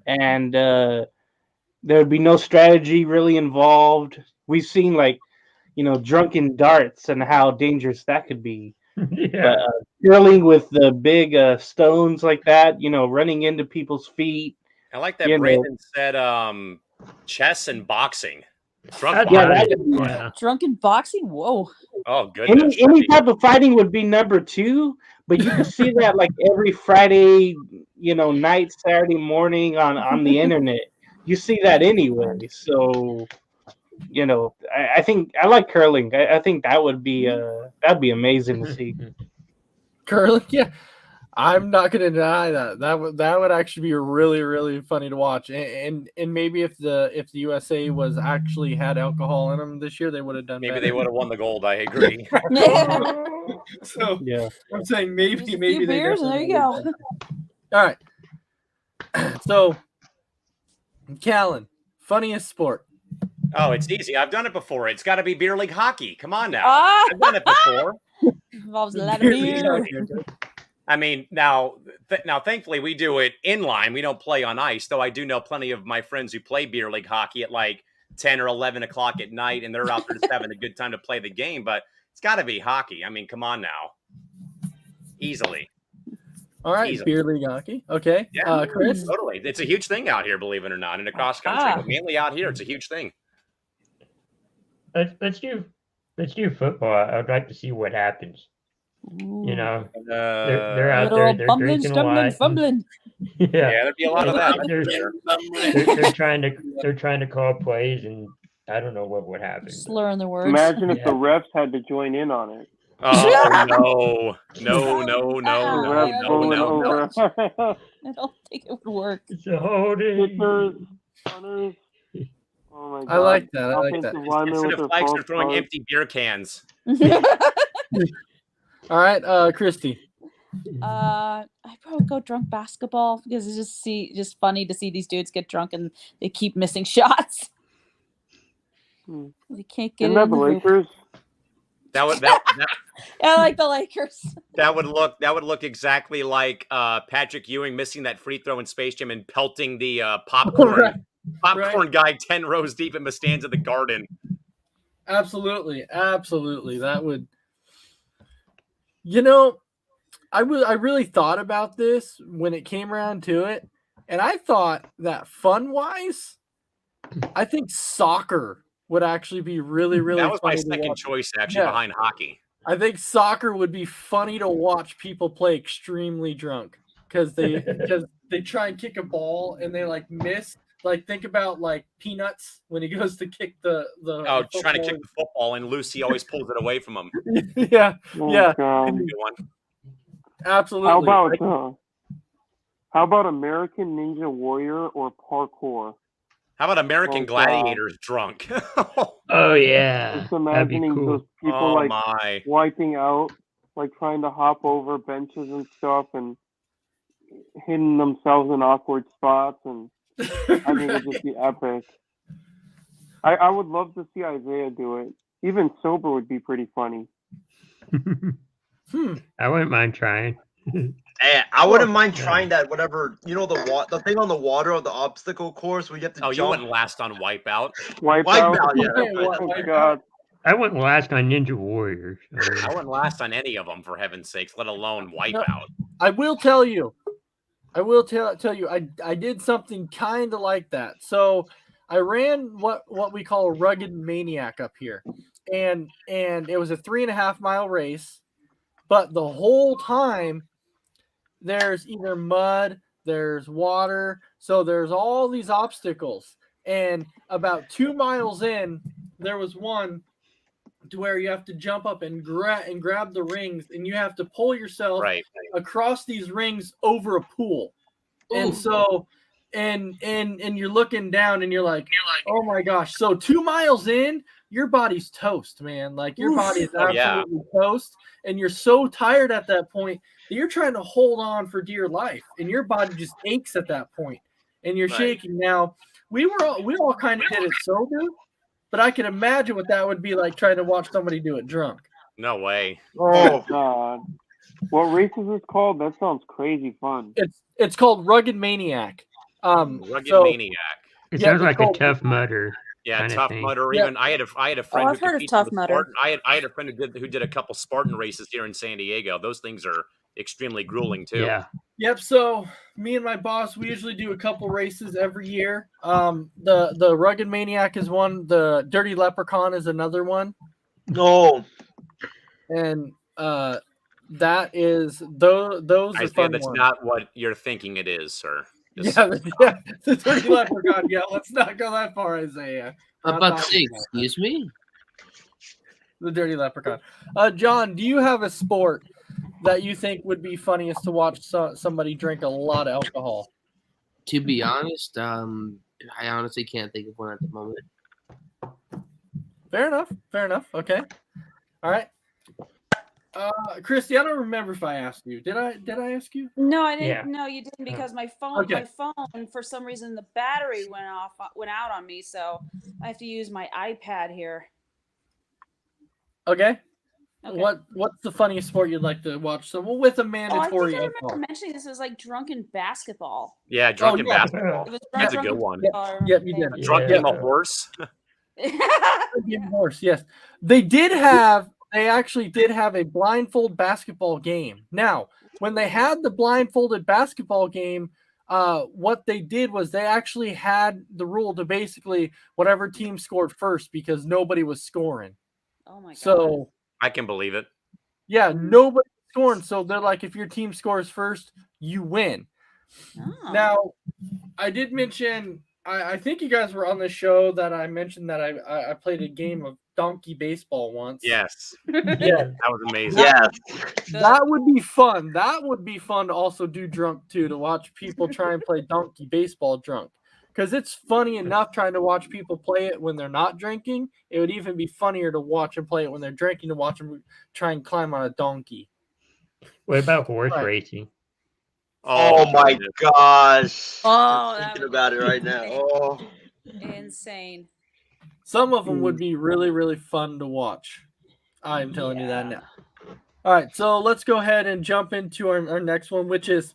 and there'd be no strategy really involved. We've seen drunken darts and how dangerous that could be. Yeah. Curling with the big stones like that, running into people's feet. I like that Brandon said chess and boxing. Drunken boxing? Whoa. Oh, goodness. Any type of fighting would be number two, but you can see that every Friday, night, Saturday morning on the internet. You see that anyway. So, I think I like curling. I think that would be that'd be amazing to see. Curling, yeah. I'm not going to deny that. That would actually be really, really funny to watch. And maybe if the USA was actually had alcohol in them this year, they would have done. Maybe they would have won the gold. I agree. So yeah, I'm saying maybe Few they. beers and there you go. All right. So, Callan, funniest sport. Oh, it's easy. I've done it before. It's got to be beer league hockey. Come on now. I've done it before. Involves a lot of beer. I mean, now, thankfully, we do it inline. We don't play on ice, though I do know plenty of my friends who play beer league hockey at 10 or 11 o'clock at night, and they're out there just having a good time to play the game. But it's got to be hockey. I mean, come on now. Easily. All right, easily. Beer league hockey. Okay. Yeah, Chris? Totally. It's a huge thing out here, believe it or not, in the cross country. But mainly out here, it's a huge thing. Let's do football. I'd like to see what happens. They're out there. They're bumbling, drinking stumbling, a lot. fumbling. Yeah, there'd be a lot of that. They're trying to call plays, and I don't know what would happen. Slurring the words. Imagine if the refs had to join in on it. Oh no! I don't think it would work. It's a holding. Punters. Oh my God. I like that. I like that. Instead of flags, they're throwing empty beer cans. All right, Christy. I'd probably go drunk basketball because it's just funny to see these dudes get drunk and they keep missing shots. They can't get Isn't that the Lakers? I like the Lakers. That would look exactly like Patrick Ewing missing that free throw in Space Jam and pelting the popcorn guy 10 rows deep in the stands of the Garden. Absolutely. That would. I really thought about this when it came around to it, and I thought that fun-wise, I think soccer would actually be really, really that was my funny to second watch. choice, actually, behind hockey. I think soccer would be funny to watch people play extremely drunk because they try and kick a ball and they like miss. Like think about like Peanuts when he goes to kick the trying to kick the football and Lucy always pulls it away from him. Yeah, Oh, yeah, God. absolutely. How about American Ninja Warrior or parkour? How about American Oh, Gladiators drunk? Oh yeah, Just that'd be imagining cool. those people Oh, like my. wiping out, like trying to hop over benches and stuff, and hitting themselves in awkward spots, and I think it'd just be epic. I would love to see Isaiah do it. Even sober would be pretty funny. I wouldn't mind trying. Hey, I wouldn't mind trying that. Whatever, the thing on the water of the obstacle course where you have to jump. You wouldn't last on Wipeout. Wipeout, yeah. Oh God. I wouldn't last on Ninja Warriors. I wouldn't last on any of them, for heaven's sakes, let alone Wipeout. I will tell you. I did something kind of like that. So I ran what we call a rugged maniac up here, and it was a 3.5 mile race, but the whole time there's either mud, there's water, so there's all these obstacles. And about 2 miles in, there was one to where you have to jump up and grab the rings, and you have to pull yourself across these rings over a pool. Ooh. And so and you're looking down and you're like, oh my gosh. So 2 miles in, your body's toast, man. Like your body is absolutely toast, and you're so tired at that point that you're trying to hold on for dear life, and your body just aches at that point, and you're shaking. Now we all kind of did it sober, but I can imagine what that would be like trying to watch somebody do it drunk. No way. Oh God. What race is this called? That sounds crazy fun. It's called Rugged Maniac. Rugged Maniac. It sounds like a Tough Mudder. Yeah, Tough Mudder. Even I had a friend. I've heard of Tough Mudder. I had a friend who did a couple Spartan races here in San Diego. Those things are extremely grueling too. Yeah. Yep. So me and my boss, we usually do a couple races every year. The Rugged Maniac is one. The Dirty Leprechaun is another one. No. And that is those are fun. That's ones. not what you're thinking it is, sir. The Dirty Leprechaun. Yeah, let's not go that far, Isaiah. Excuse me? The Dirty Leprechaun. John, do you have a sport that you think would be funniest to watch somebody drink a lot of alcohol? To be honest, I honestly can't think of one at the moment. Fair enough. Okay. All right. Christy, I don't remember if I asked you. Did I ask you? No, I didn't. Yeah. No, you didn't, because my phone for some reason the battery went out on me, so I have to use my iPad here. Okay. What's the funniest sport you'd like to watch? So with a mandatory. I remember mentioning this was like drunken basketball. Yeah, drunken basketball. That's a good one. Yep, you did. Drunk game of horse. Horse, yes. They actually did have a blindfold basketball game. Now, when they had the blindfolded basketball game, what they did was they actually had the rule to basically whatever team scored first, because nobody was scoring. Oh my God. So I can believe it. Yeah, nobody scoring. So they're like, if your team scores first, you win. Oh. Now, I did mention, I think you guys were on the show that I mentioned that I played a game of donkey baseball once. Yes. Yeah. That was amazing. Yes. That would be fun. That would be fun to also do drunk too, to watch people try and play donkey baseball drunk. Because it's funny enough trying to watch people play it when they're not drinking. It would even be funnier to watch and play it when they're drinking, to watch them try and climb on a donkey. What about horse racing? Oh my gosh. Oh, I'm thinking about it right now. Oh. Insane. Some of them would be really, really fun to watch. I'm telling you that now. All right, so let's go ahead and jump into our next one, which is,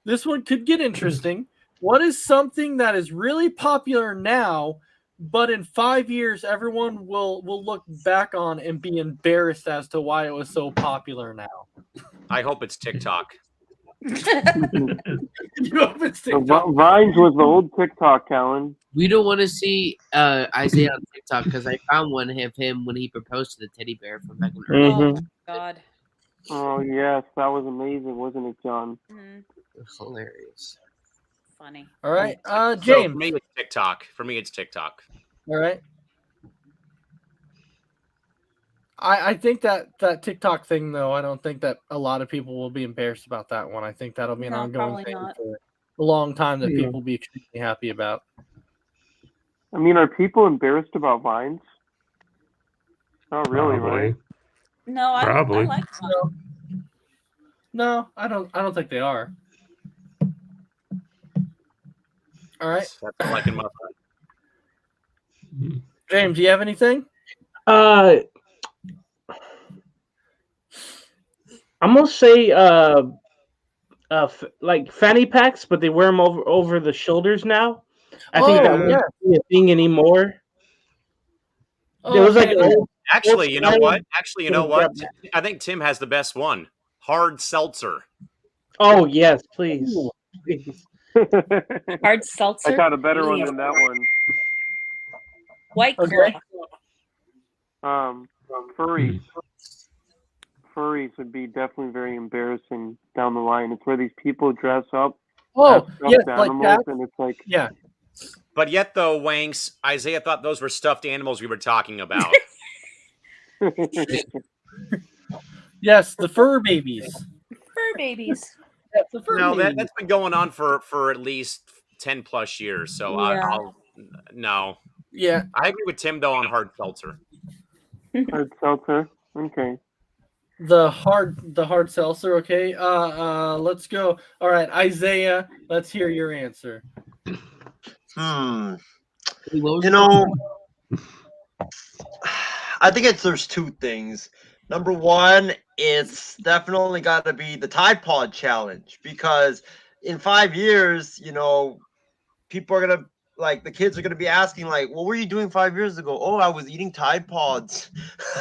this one could get interesting. What is something that is really popular now, but in 5 years, everyone will look back on and be embarrassed as to why it was so popular now? I hope it's TikTok. Vines was the old TikTok, Callan. We don't want to see Isaiah on TikTok, because I found one of him when he proposed to the teddy bear from back in the Oh my God. Oh yes, that was amazing, wasn't it, John? It was hilarious. Funny. All right, So James. for me, it's TikTok. For me, it's TikTok. All right. I think that TikTok thing, though, I don't think that a lot of people will be embarrassed about that one. I think that'll be an No, ongoing probably thing not. for a long time that Yeah. people will be extremely happy about. I mean, are people embarrassed about Vines? Not really, Probably. right? No, I Probably. like fun. No, I don't think they are. All right, That's all I can muster. James, do you have anything? I'm gonna say like fanny packs, but they wear them over the shoulders now. I think that won't be a thing anymore. There was like Actually, you know what? I think Tim has the best one. Hard seltzer. Oh yes, please. Hard seltzer. I got a better one than that one. White Claw. Furries. Furries would be definitely very embarrassing down the line. It's where these people dress up. Oh, yes, stuffed like animals, that. and it's like Yeah. But yet, though, Wanks, Isaiah thought those were stuffed animals we were talking about. Yes, the fur babies. Fur babies. Yes, the fur No, babies. that's been going on for at least 10 plus years. So Yeah. no. Yeah. I agree with Tim though on hard seltzer. hard seltzer. Okay. The hard seltzer. Okay. Let's go. All right, Isaiah. Let's hear your answer. You know, I think there's two things. Number one, it's definitely got to be the Tide Pod challenge, because in 5 years, you know, people are gonna, like, the kids are gonna be asking, like, what were you doing 5 years ago? Oh, I was eating Tide Pods.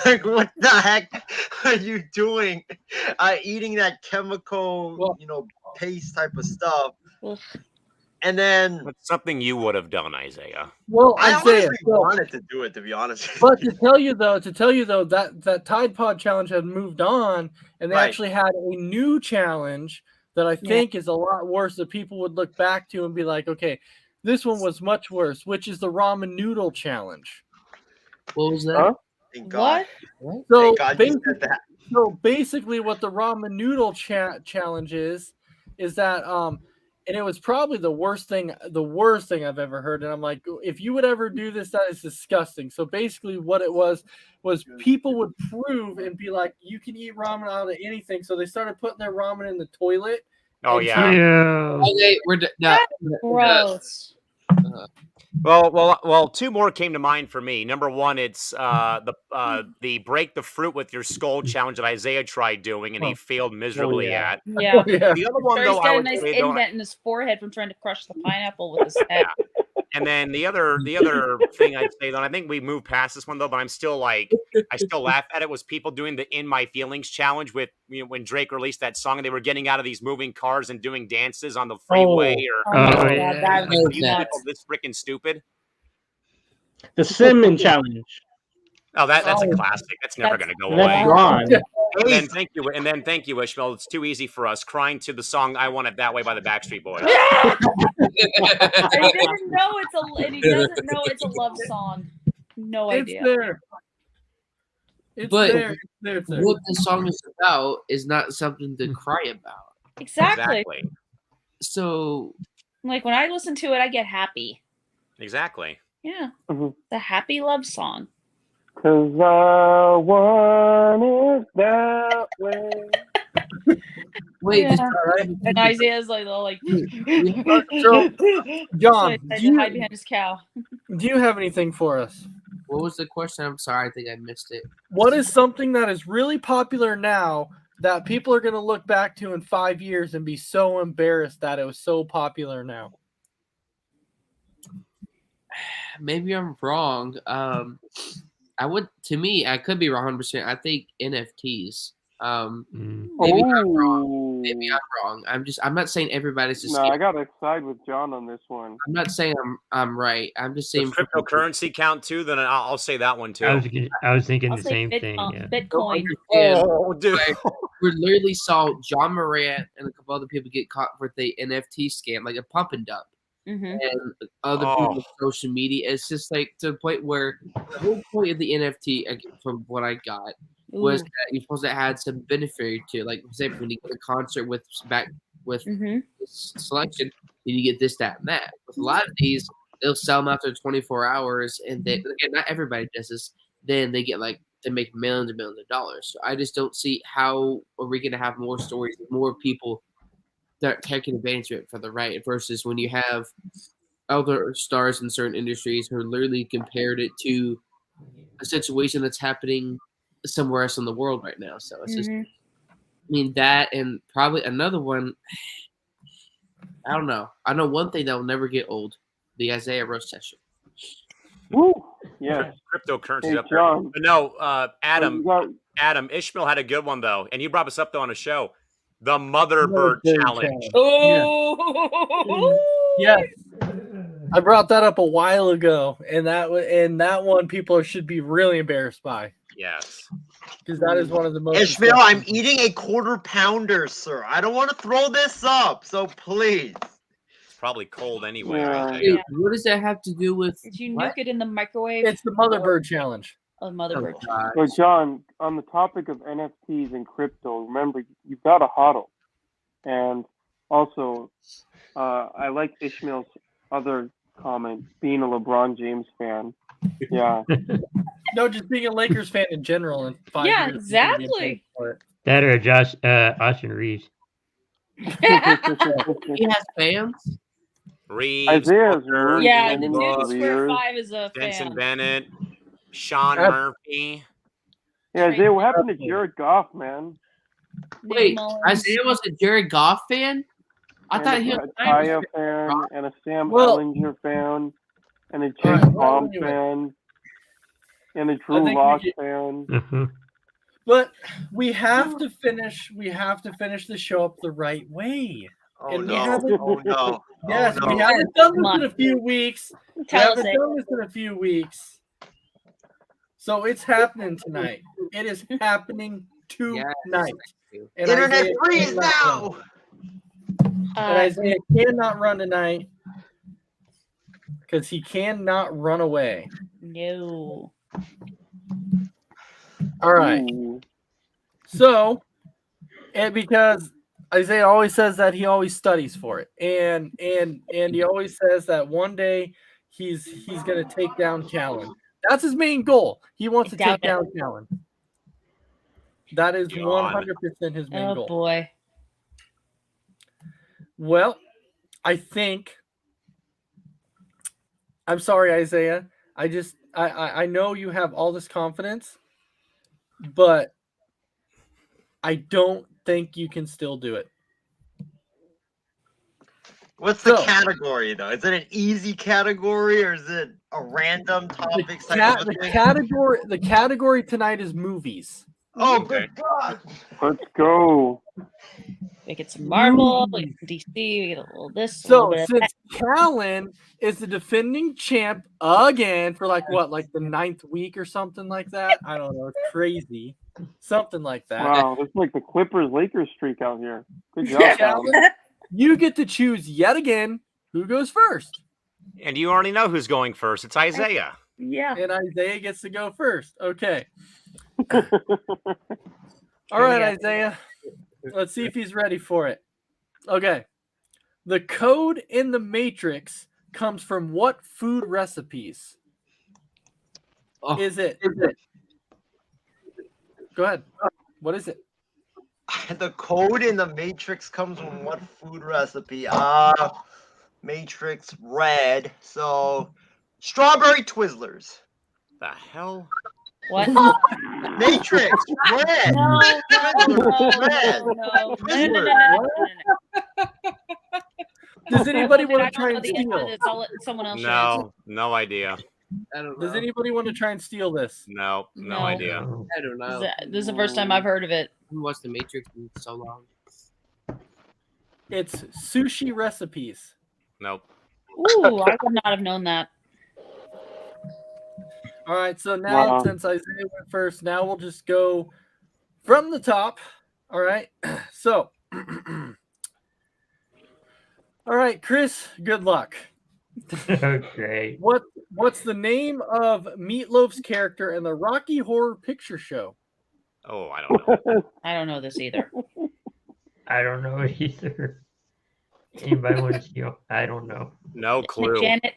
Like, what the heck are you doing? Eating that chemical, paste type of stuff. And then That's something you would have done, Isaiah. Well, I Isaiah, honestly wanted to do it, to be honest. But to tell you though, that Tide Pod challenge had moved on, and they Right. actually had a new challenge that I think is a lot worse that people would look back to and be like, okay, this one was much worse, which is the ramen noodle challenge. What was that? Huh? Thank God. So, Thank God you said that. so basically, what the ramen noodle challenge is that and it was probably the worst thing I've ever heard. And I'm like, if you would ever do this, that is disgusting. So basically, what it was people would prove and be like, you can eat ramen out of anything. So they started putting their ramen in the toilet. Oh and yeah. Okay, we're Gross. Well, two more came to mind for me. Number one, it's the break the fruit with your skull challenge that Isaiah tried doing and he failed miserably at. Yeah. The other one, Sure, though, he's I got a would nice say, though, indent in his forehead from trying to crush the pineapple with his head. and then the other thing I'd say, though, and I think we moved past this one though, but I'm still like, I still laugh at it, was people doing the "In My Feelings" challenge with, you know, when Drake released that song, and they were getting out of these moving cars and doing dances on the freeway. Oh my God, that was you nuts. people this freaking stupid. The Cinnamon Challenge. Oh, that's a classic. That's never going to go That's away. gone. And then thank you, Ishmael. It's too easy for us. Crying to the song "I Want It That Way" by the Backstreet Boys. And he doesn't know it's a love song. No idea. It's there. It's But there. It's there. what the song is about is not something to cry about. Exactly. So, like when I listen to it, I get happy. Exactly. Yeah. The happy love song. 'Cause I want it that way. wait, Yeah. And Isaiah's like, all like, So, John, so he hide behind his cow. do you have anything for us? what was the question? I'm sorry, I think I missed it. What is something that is really popular now that people are going to look back to in 5 years and be so embarrassed that it was so popular now? Maybe I'm wrong. I could be wrong 100%. I think NFTs. Maybe I'm wrong. Maybe I'm wrong. I'm not saying everybody's just. No, I gotta side with John on this one. I'm not saying I'm right. I'm just saying. Does cryptocurrency count too? Then I'll say that one too. I was thinking I'll the say same thing. Yeah. Bitcoin. Oh, dude. We literally saw John Morant and a couple other people get caught with the NFT scam, like a pump and dump. And other people on social media. It's just like to the point where the whole point of the NFT, from what I got, was that you're supposed to add some benefit to, like, for example, when you get a concert with this selection, you get this, that, and that. With a lot of these, they'll sell them after 24 hours, and then again, not everybody does this. Then they get they make millions and millions of dollars. So I just don't see how are we going to have more stories, more people that are taking advantage of it for the right, versus when you have other stars in certain industries who literally compared it to a situation that's happening somewhere else in the world right now. So it's just, I mean, that, and probably another one. I don't know. I know one thing that will never get old: the Isiah roast session. Woo! Yeah. Cryptocurrency up there. But no, Adam, Ishmael had a good one though, and you brought us up though on a show. The Motherbird Challenge. Oh, yes. I brought that up a while ago, and that one people should be really embarrassed by. Yes, because that is one of the most. Ishmael, I'm eating a quarter pounder, sir. I don't want to throw this up, so please. It's probably cold anyway. Yeah. Dude, what does that have to do with? Did you nuke it in the microwave? It's the Motherbird Challenge. Oh, Motherbird. So, John, on the topic of NFTs and crypto, remember, you've got to hodl. And also, I like Ishmael's other comment, being a LeBron James fan. Yeah. No, just being a Lakers fan in general. And 5 years. Yeah, exactly. That or Austin Reeves. He has fans. Reeves, Isaiah's Booker, Yeah, the Love dude Square years. 5 is a Benson fan. Bennett, Sean Murphy. Yeah, Isaiah, what happened to Jared Goff, man? Wait, Isaiah was a Jared Goff fan? I thought he was a Kaya fan, and a Sam Well- Ellinger fan, and a Jake Alright, Baum anyway. fan, and a I Drew think Lock we fan. But we have to finish. We have to finish the show up the right way. Oh And we no! haven't- Oh no! Yes, oh, we no. haven't done Come this on. in a few weeks. We Tell us haven't it. done this in a few weeks. So it's happening tonight. It is happening tonight. And Internet Isaiah freeze cannot now! run. And Isaiah cannot run tonight because he cannot run away. No. All right. Ooh. So, and because Isaiah always says that he always studies for it, and he always says that one day he's gonna take down Callan. That's his main goal. He wants to take down Callan. That is 100% his main goal. Oh boy. Well, I think. I'm sorry, Isaiah. I know you have all this confidence, but I don't think you can still do it. What's the category though? Is it an easy category or is it a random topic? The category tonight is movies. Oh, good God! Let's go. We get some Marvel, we get some DC, we get a little this. a So little bit of since Callan is the defending champ again for like the 9th week or something like that. I don't know. It's crazy. Something like that. Wow, it's like the Clippers-Lakers streak out here. Good job, Yeah. Callan. You get to choose yet again who goes first. And you already know who's going first. It's Isaiah. Yeah. And Isaiah gets to go first. Okay. All right, Isaiah. Let's see if he's ready for it. Okay. The code in the Matrix comes from what food recipes? Oh. Is it? Go ahead. What is it? The code in the Matrix comes from what food recipe? Matrix red. So, strawberry Twizzlers. The hell? What? Matrix red. No, Red. Does anybody want to I try don't know and the answer. steal? It's all someone else should answer. No idea. I don't know. Does anybody want to try and steal this? No No. idea. I don't know. This is the first time I've heard of it. I haven't watched The Matrix in so long. It's sushi recipes. Nope. Ooh, I would not have known that. All right, so now Wow. since Isaiah went first, now we'll just go from the top. All right, so all right, Chris, good luck. Okay. What's the name of Meatloaf's character in the Rocky Horror Picture Show? Oh, I don't know. I don't know this either. I don't know either. Anybody want to steal? I don't know. No clue. Janet.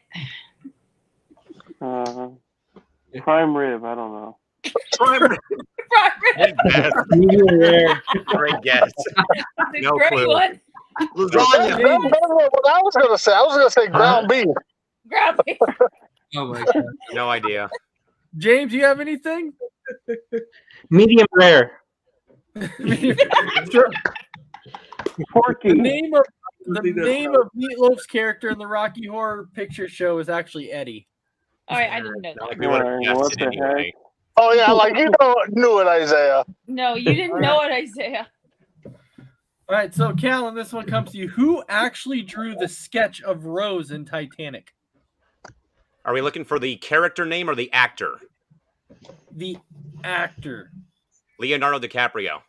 Prime rib. I don't know. Good guess. Medium rare. Great guess. No Great clue. one. Lasagna. That's what I was going to say. I was going to say ground beef. Grab me. Oh my god. No idea. James, you have anything? Medium rare. Sure. Porky. The name of Meatloaf's character in the Rocky Horror Picture Show is actually Eddie. All right, I didn't know Not like that. we would have Alright, guessed what it the anyway. Oh, yeah, like you knew it, Isaiah. No, you didn't know it, Isaiah. All right, so Callan, this one comes to you. Who actually drew the sketch of Rose in Titanic? Are we looking for the character name or the actor? The actor. Leonardo DiCaprio.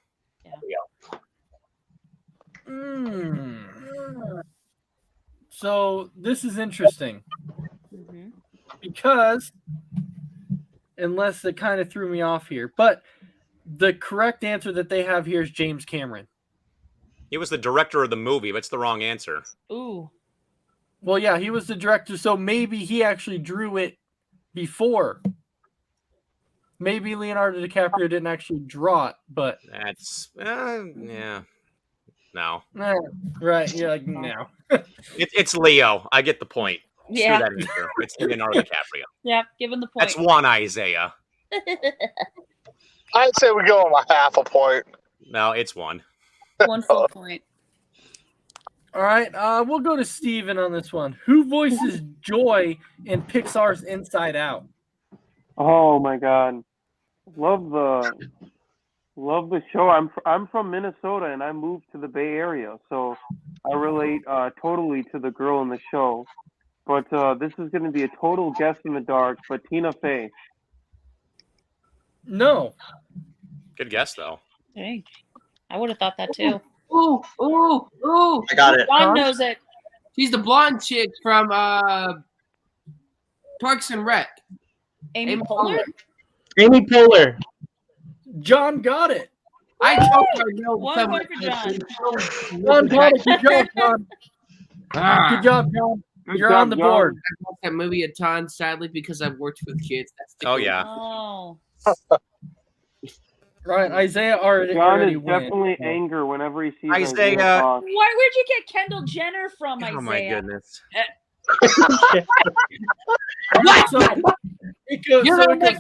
So this is interesting Mm-hmm. because, unless it kind of threw me off here, but the correct answer that they have here is James Cameron. He was the director of the movie, but it's the wrong answer. Ooh. Well, yeah, he was the director, so maybe he actually drew it before. Maybe Leonardo DiCaprio didn't actually draw it, but That's yeah. No. Right, you're like, no. It's Leo. I get the point. Yeah. Screw that answer. It's Leonardo DiCaprio. Yeah, given the point. That's one, Isaiah. I'd say we go on a half a point. No, it's one. One full point. All right, we'll go to Steven on this one. Who voices Joy in Pixar's Inside Out? Oh my god, love the show. I'm from Minnesota and I moved to the Bay Area, so I relate totally to the girl in the show. But this is going to be a total guess in the dark. But Tina Fey. No. Good guess, though. Dang. I would have thought that too. Ooh, ooh, ooh. I got it. Juan knows it. She's the blonde chick from Parks and Rec. Amy Poehler? Amy Poehler. John got it. I told her no. One point for John. John got it. Good job, John. Good job, John. You're on the board. I watched that movie a ton, sadly, because I've worked with kids. That's the Oh, yeah. Oh. Right, Isaiah already John is went. definitely anger whenever he sees Isaiah. talk. Where'd you get Kendall Jenner from, Isaiah? Oh, my goodness. So it goes back.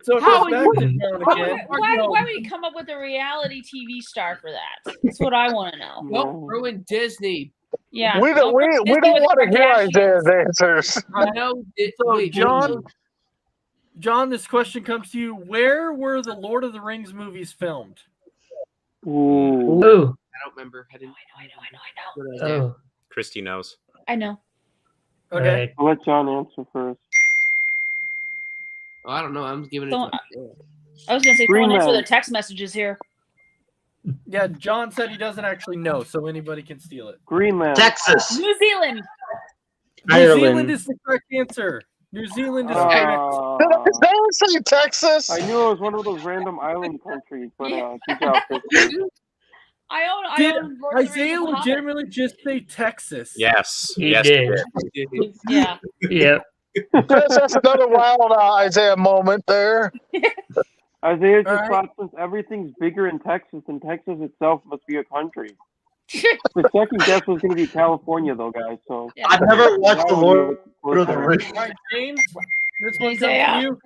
So it How goes back are to you- John Why, again. why would he come up with a reality TV star for that? That's what I want to know. Don't ruin Disney. Yeah. We don't ruin Disney want with to hear Kardashians. Isaiah's answers. I know. So John, this question comes to you. Where were the Lord of the Rings movies filmed? Ooh. Ooh. I don't remember. I didn't. I know. Oh. Christy knows. I know. Okay. Right. I'll let John answer first. Oh, I don't know. I'm giving it Don't- to I was going to say, Green don't answer Man. the text messages here. Yeah, John said he doesn't actually know, so anybody can steal it. Greenland. Texas. New Zealand. New Ireland. Zealand is the correct answer. New Zealand is correct. Did I say Texas? I knew it was one of those random island countries, but good job. Christian. I Did own Lord of the Isaiah Rings and the Hobbit. legitimately just say Texas? Yes. He yes, did. he did. Yeah. Yep. That's another wild Isaiah moment there. Isaiah just Alright. thought since everything's bigger in Texas, then Texas itself must be a country. The second guess was going to be California, though, guys. So Yeah. I've never watched the Lord of the All Rings. All right, James, this one comes Isaiah. to you.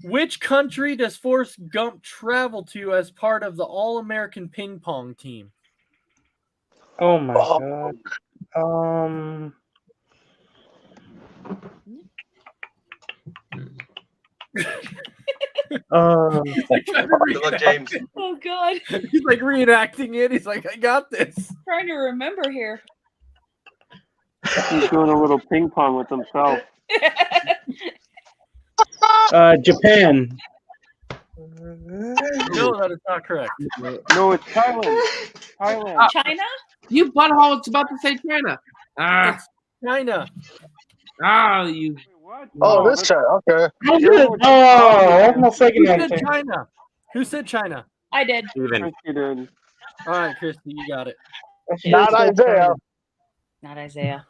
Which country does Forrest Gump travel to as part of the All-American Ping Pong team? Oh my Oh. god. He's like trying to Good luck, James. Oh God. He's like reenacting it. He's like, I got this. Trying to remember here. He's doing a little ping pong with himself. Japan. No, that is not correct. No, it's Thailand. Thailand. China? You butthole! It's about to say China. It's China. You. What? Oh, this chat. Okay. That's my second Who answer. said China? Who said China? I did. Steven. All right, Christy, you got it. Not Isaiah. Not Isaiah.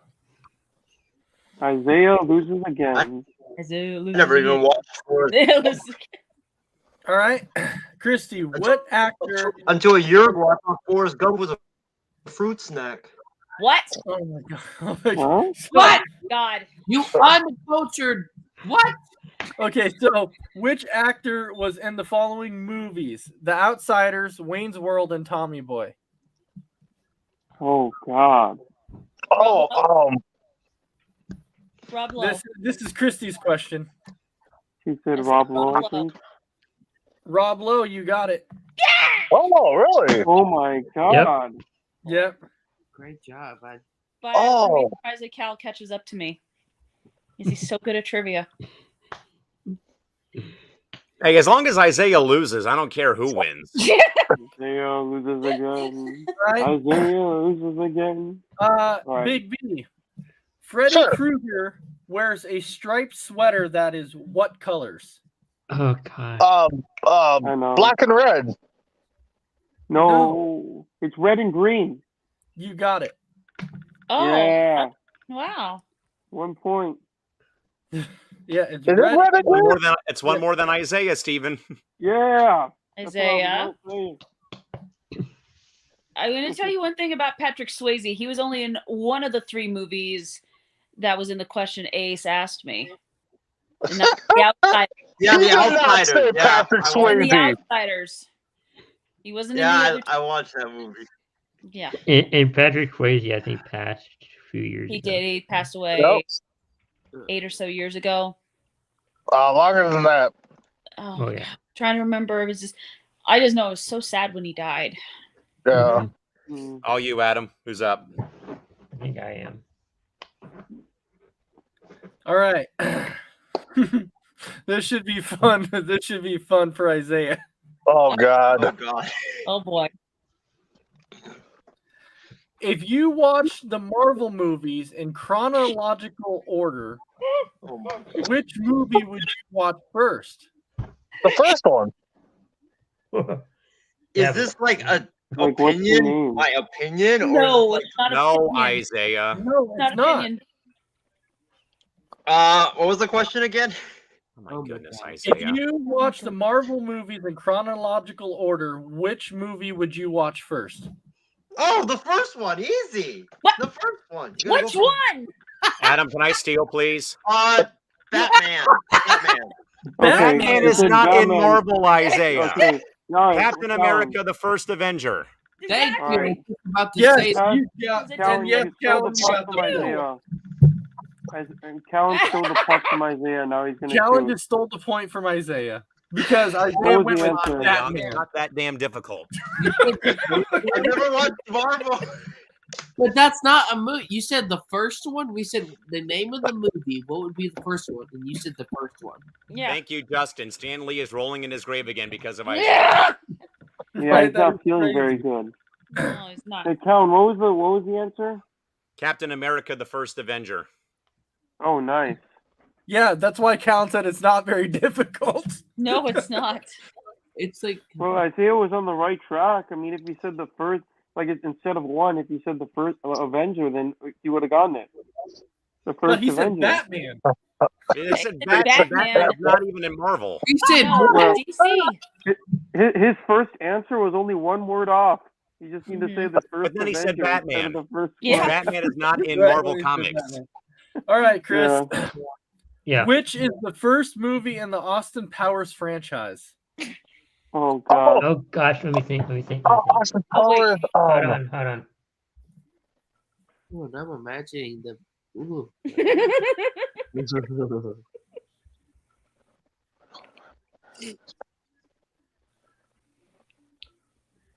Isaiah loses again. Isaiah loses Never even again. watched Forrest. Isaiah loses again. All right, Christy, what actor? Until a year ago, I thought Forrest Gump was a fruit snack. What? Oh my God. Oh my Huh? God. What? God. You uncultured. What? Okay, so which actor was in the following movies? The Outsiders, Wayne's World, and Tommy Boy. Oh God. Oh, Rob Lowe. This is Christy's question. She said Yes, Rob Rob Lowe, I Lowe. think. Rob Lowe, you got it. oh, really? Oh my God. Yep. Great job, bud. But Oh. I'm really surprised that Cal catches up to me. He's so good at trivia. Hey, as long as Isaiah loses, I don't care who wins. Isaiah loses again. Right. Isaiah loses again. Right. Big B. Freddy Sure. Krueger wears a striped sweater that is what colors? Oh God. I know. Black and red. No, it's red and green. You got it. Oh. Yeah. Wow. 1 point. Yeah, it's Is it red. red and green? It's one more than Isaiah, Stephen. Yeah. That's what I was Isaiah. gonna say. I'm going to tell you one thing about Patrick Swayze. He was only in one of the 3 movies that was in the question Ace asked me. And that's The Outsiders. Yeah, You The did not Outsiders. say Yeah, Patrick I In Swayze. The Outsiders. He wasn't in the Yeah, other. I watched that movie. Yeah, And Patrick Swayze, I think, passed a few years he ago. did. He passed away Yep. 8 or so years ago. Longer than that. Oh, Oh, yeah. God. Trying to remember. It was just. I just know it was so sad when he died. Yeah. Mm. All you, Adam. Who's up? I think I am. All right. This should be fun. This should be fun for Isaiah. Oh, God. Oh God. Oh boy. If you watch the Marvel movies in chronological order, Oh my. which movie would you watch first? The first one. Is this like a Like, what's the opinion? name? My opinion? Or No, is it it's not No, opinion. Isaiah. No, Not it's not. opinion. what was the question again? Oh my Oh my goodness, God. If Isaiah. you watch the Marvel movies in chronological order, which movie would you watch first? Oh, the first one, easy. What? The first one. You gotta Which go one? Adam, can I steal, please? for- Batman. Batman. Batman is it's not in Batman. Marvel, Isaiah. Okay. All right. Captain America, the first Avenger. Thank Exactly. you. I Alright. was just about to Yes, say that. you got, Callan, and yes, you stole Callan, the you puck got from the Isaiah. And Callan stole the puck from Isaiah. Now he's gonna Callan shoot. just stole the point from Isaiah because Isaiah was went the with answer? Batman. It's not that damn difficult. I've never watched Marvel. But that's not a movie. You said the first one. We said the name of the movie. What would be the first one? And you said the first one. Yeah. Thank you, Justin. Stan Lee is rolling in his grave again because of Isaiah. Yeah. Yeah, Right, he's that not was feeling crazy. very good. No, he's not. Hey, Callan, what was the answer? Captain America, the first Avenger. Oh, nice. Yeah, that's why Callan said it's not very difficult. No, it's not. It's like Well, Isaiah was on the right track. I mean, if you said the first, like instead of one, if you said the first Avenger, then you would have gotten it. The But first he said Avenger. Batman. It said Batman. Batman's not even in Marvel. you said. No, Well- DC. His first answer was only one word off. You just need to say the first But then he said Avenger instead Batman. of the first Yeah. one. Batman is not in Right, Marvel he said Comics. Batman. All right, Chris. Yeah. Yeah. Which is the first movie in the Austin Powers franchise? Oh, God. Oh gosh, let me think. Let me think. Oh, Austin Oh, wait. Powers. Hold on. Hold on. Oh, now I'm imagining the. Ooh.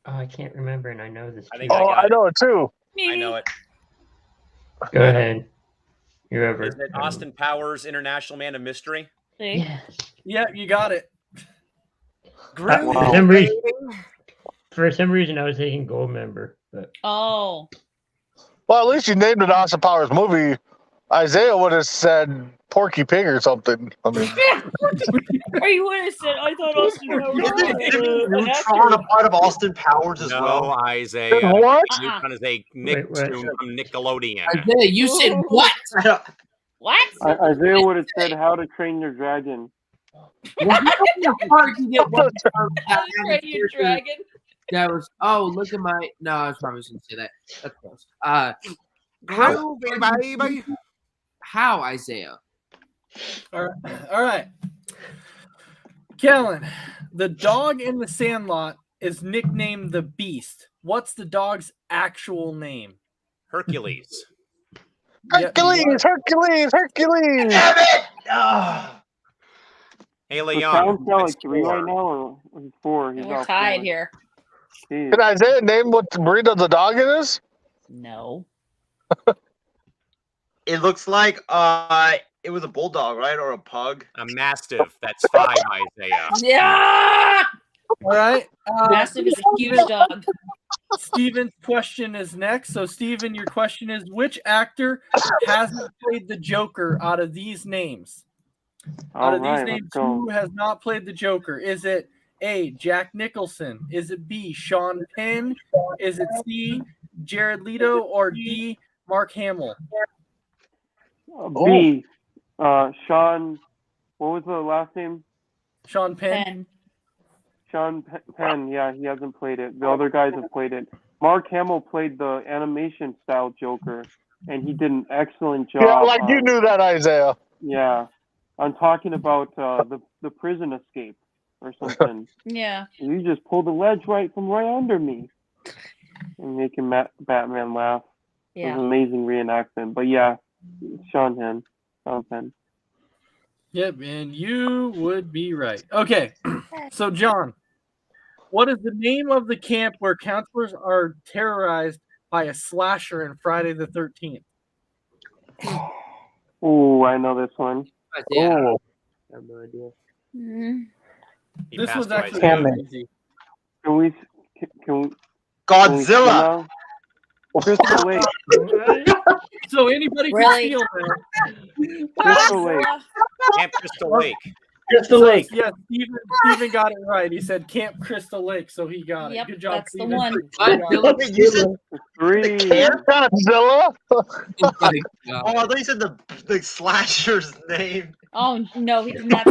Oh, I can't remember, and I know this. I Too. think I know it too. I know it. Go ahead. Whoever. Is it Austin Powers, International Man of Mystery? Yeah. Yeah, you got it. For some reason, I was thinking Goldmember, but Oh. Well, at least you named it Austin Powers movie. Isaiah would have said Porky Pig or something. I mean, Or you would have said, I thought Austin Powers Isn't was an Neutron a actor. part of Austin Powers as No, well? Isaiah. What? Neutron is a Nicktoon from Nickelodeon. Isaiah, you said what? What? Isaiah would have said How to Train Your Dragon. How did you get one How to Train Your Dragon. That was look at my I was probably gonna say that. That's close. How Isaiah? All right. Kellen, the dog in the Sandlot is nicknamed the Beast. What's the dog's actual name? Hercules. Hercules. Damn it! Hey, So Leon. Colin's got like what's 3 score? right now, or he's 4. He's We're off tied 4. here. Jeez. Can Isaiah name what the breed of the dog it is? No. It looks like it was a bulldog, right, or a pug? A mastiff. That's 5, Isaiah. Yeah! All right. Mastiff is a huge dog. Steven's question is next. So, Steven, your question is, which actor hasn't played the Joker out of these names? Out of these names, who has not played the Joker? Is it A, Jack Nicholson? Is it B, Sean Penn? Is it C, Jared Leto? Or D, Mark Hamill? B. Sean. What was the last name? Sean Penn. Sean Penn. Yeah, he hasn't played it. The other guys have played it. Mark Hamill played the animation style Joker, and he did an excellent job. Yeah, like you knew that, Isaiah. Yeah, I'm talking about the prison escape or something. Yeah. You just pulled the ledge right under me, and making Batman laugh. It was Yeah. an amazing reenactment. But yeah, Sean Penn. Yep, and you would be right. Okay, so John, what is the name of the camp where counselors are terrorized by a slasher in Friday the 13th? Oh, I know this one. Yeah. Oh, I have no idea. This was actually Hammond. easy. Can we Godzilla. Crystal Lake. So anybody Really? can steal now. Crystal Lake. Camp Crystal Lake. Crystal Lake. Yes, Steven got it right. He said Camp Crystal Lake, so he got it. Yep, Good job, that's the Steven. one. Wait, you said 3. camp? Godzilla. Oh my God. Oh, I thought you said the slasher's name. Oh, no, he did not.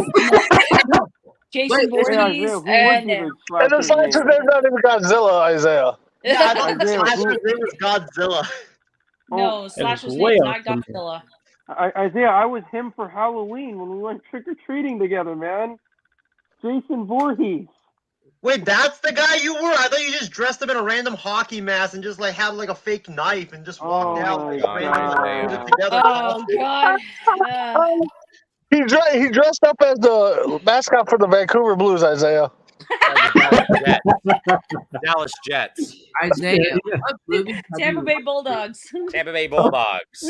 Jason Wait, Isaiah, Voorhees who would and be the And the slasher's science name? name's not even Godzilla, Isaiah. Yeah, I thought the Isaiah, slasher's who- name was Godzilla. no, Slasher's way name's off not from Godzilla. Isaiah, I was him for Halloween when we went trick-or-treating together, man. Jason Voorhees. Wait, that's the guy you were? I thought you just dressed up in a random hockey mask and just like had like a fake knife and just walked out my like God. randomly put it together. Oh, God. He dressed up as the mascot for the Vancouver Blues, Isaiah. Dallas Jets. Isaiah, what movies have Tampa you Bay Bulldogs. Tampa Bay Bulldogs.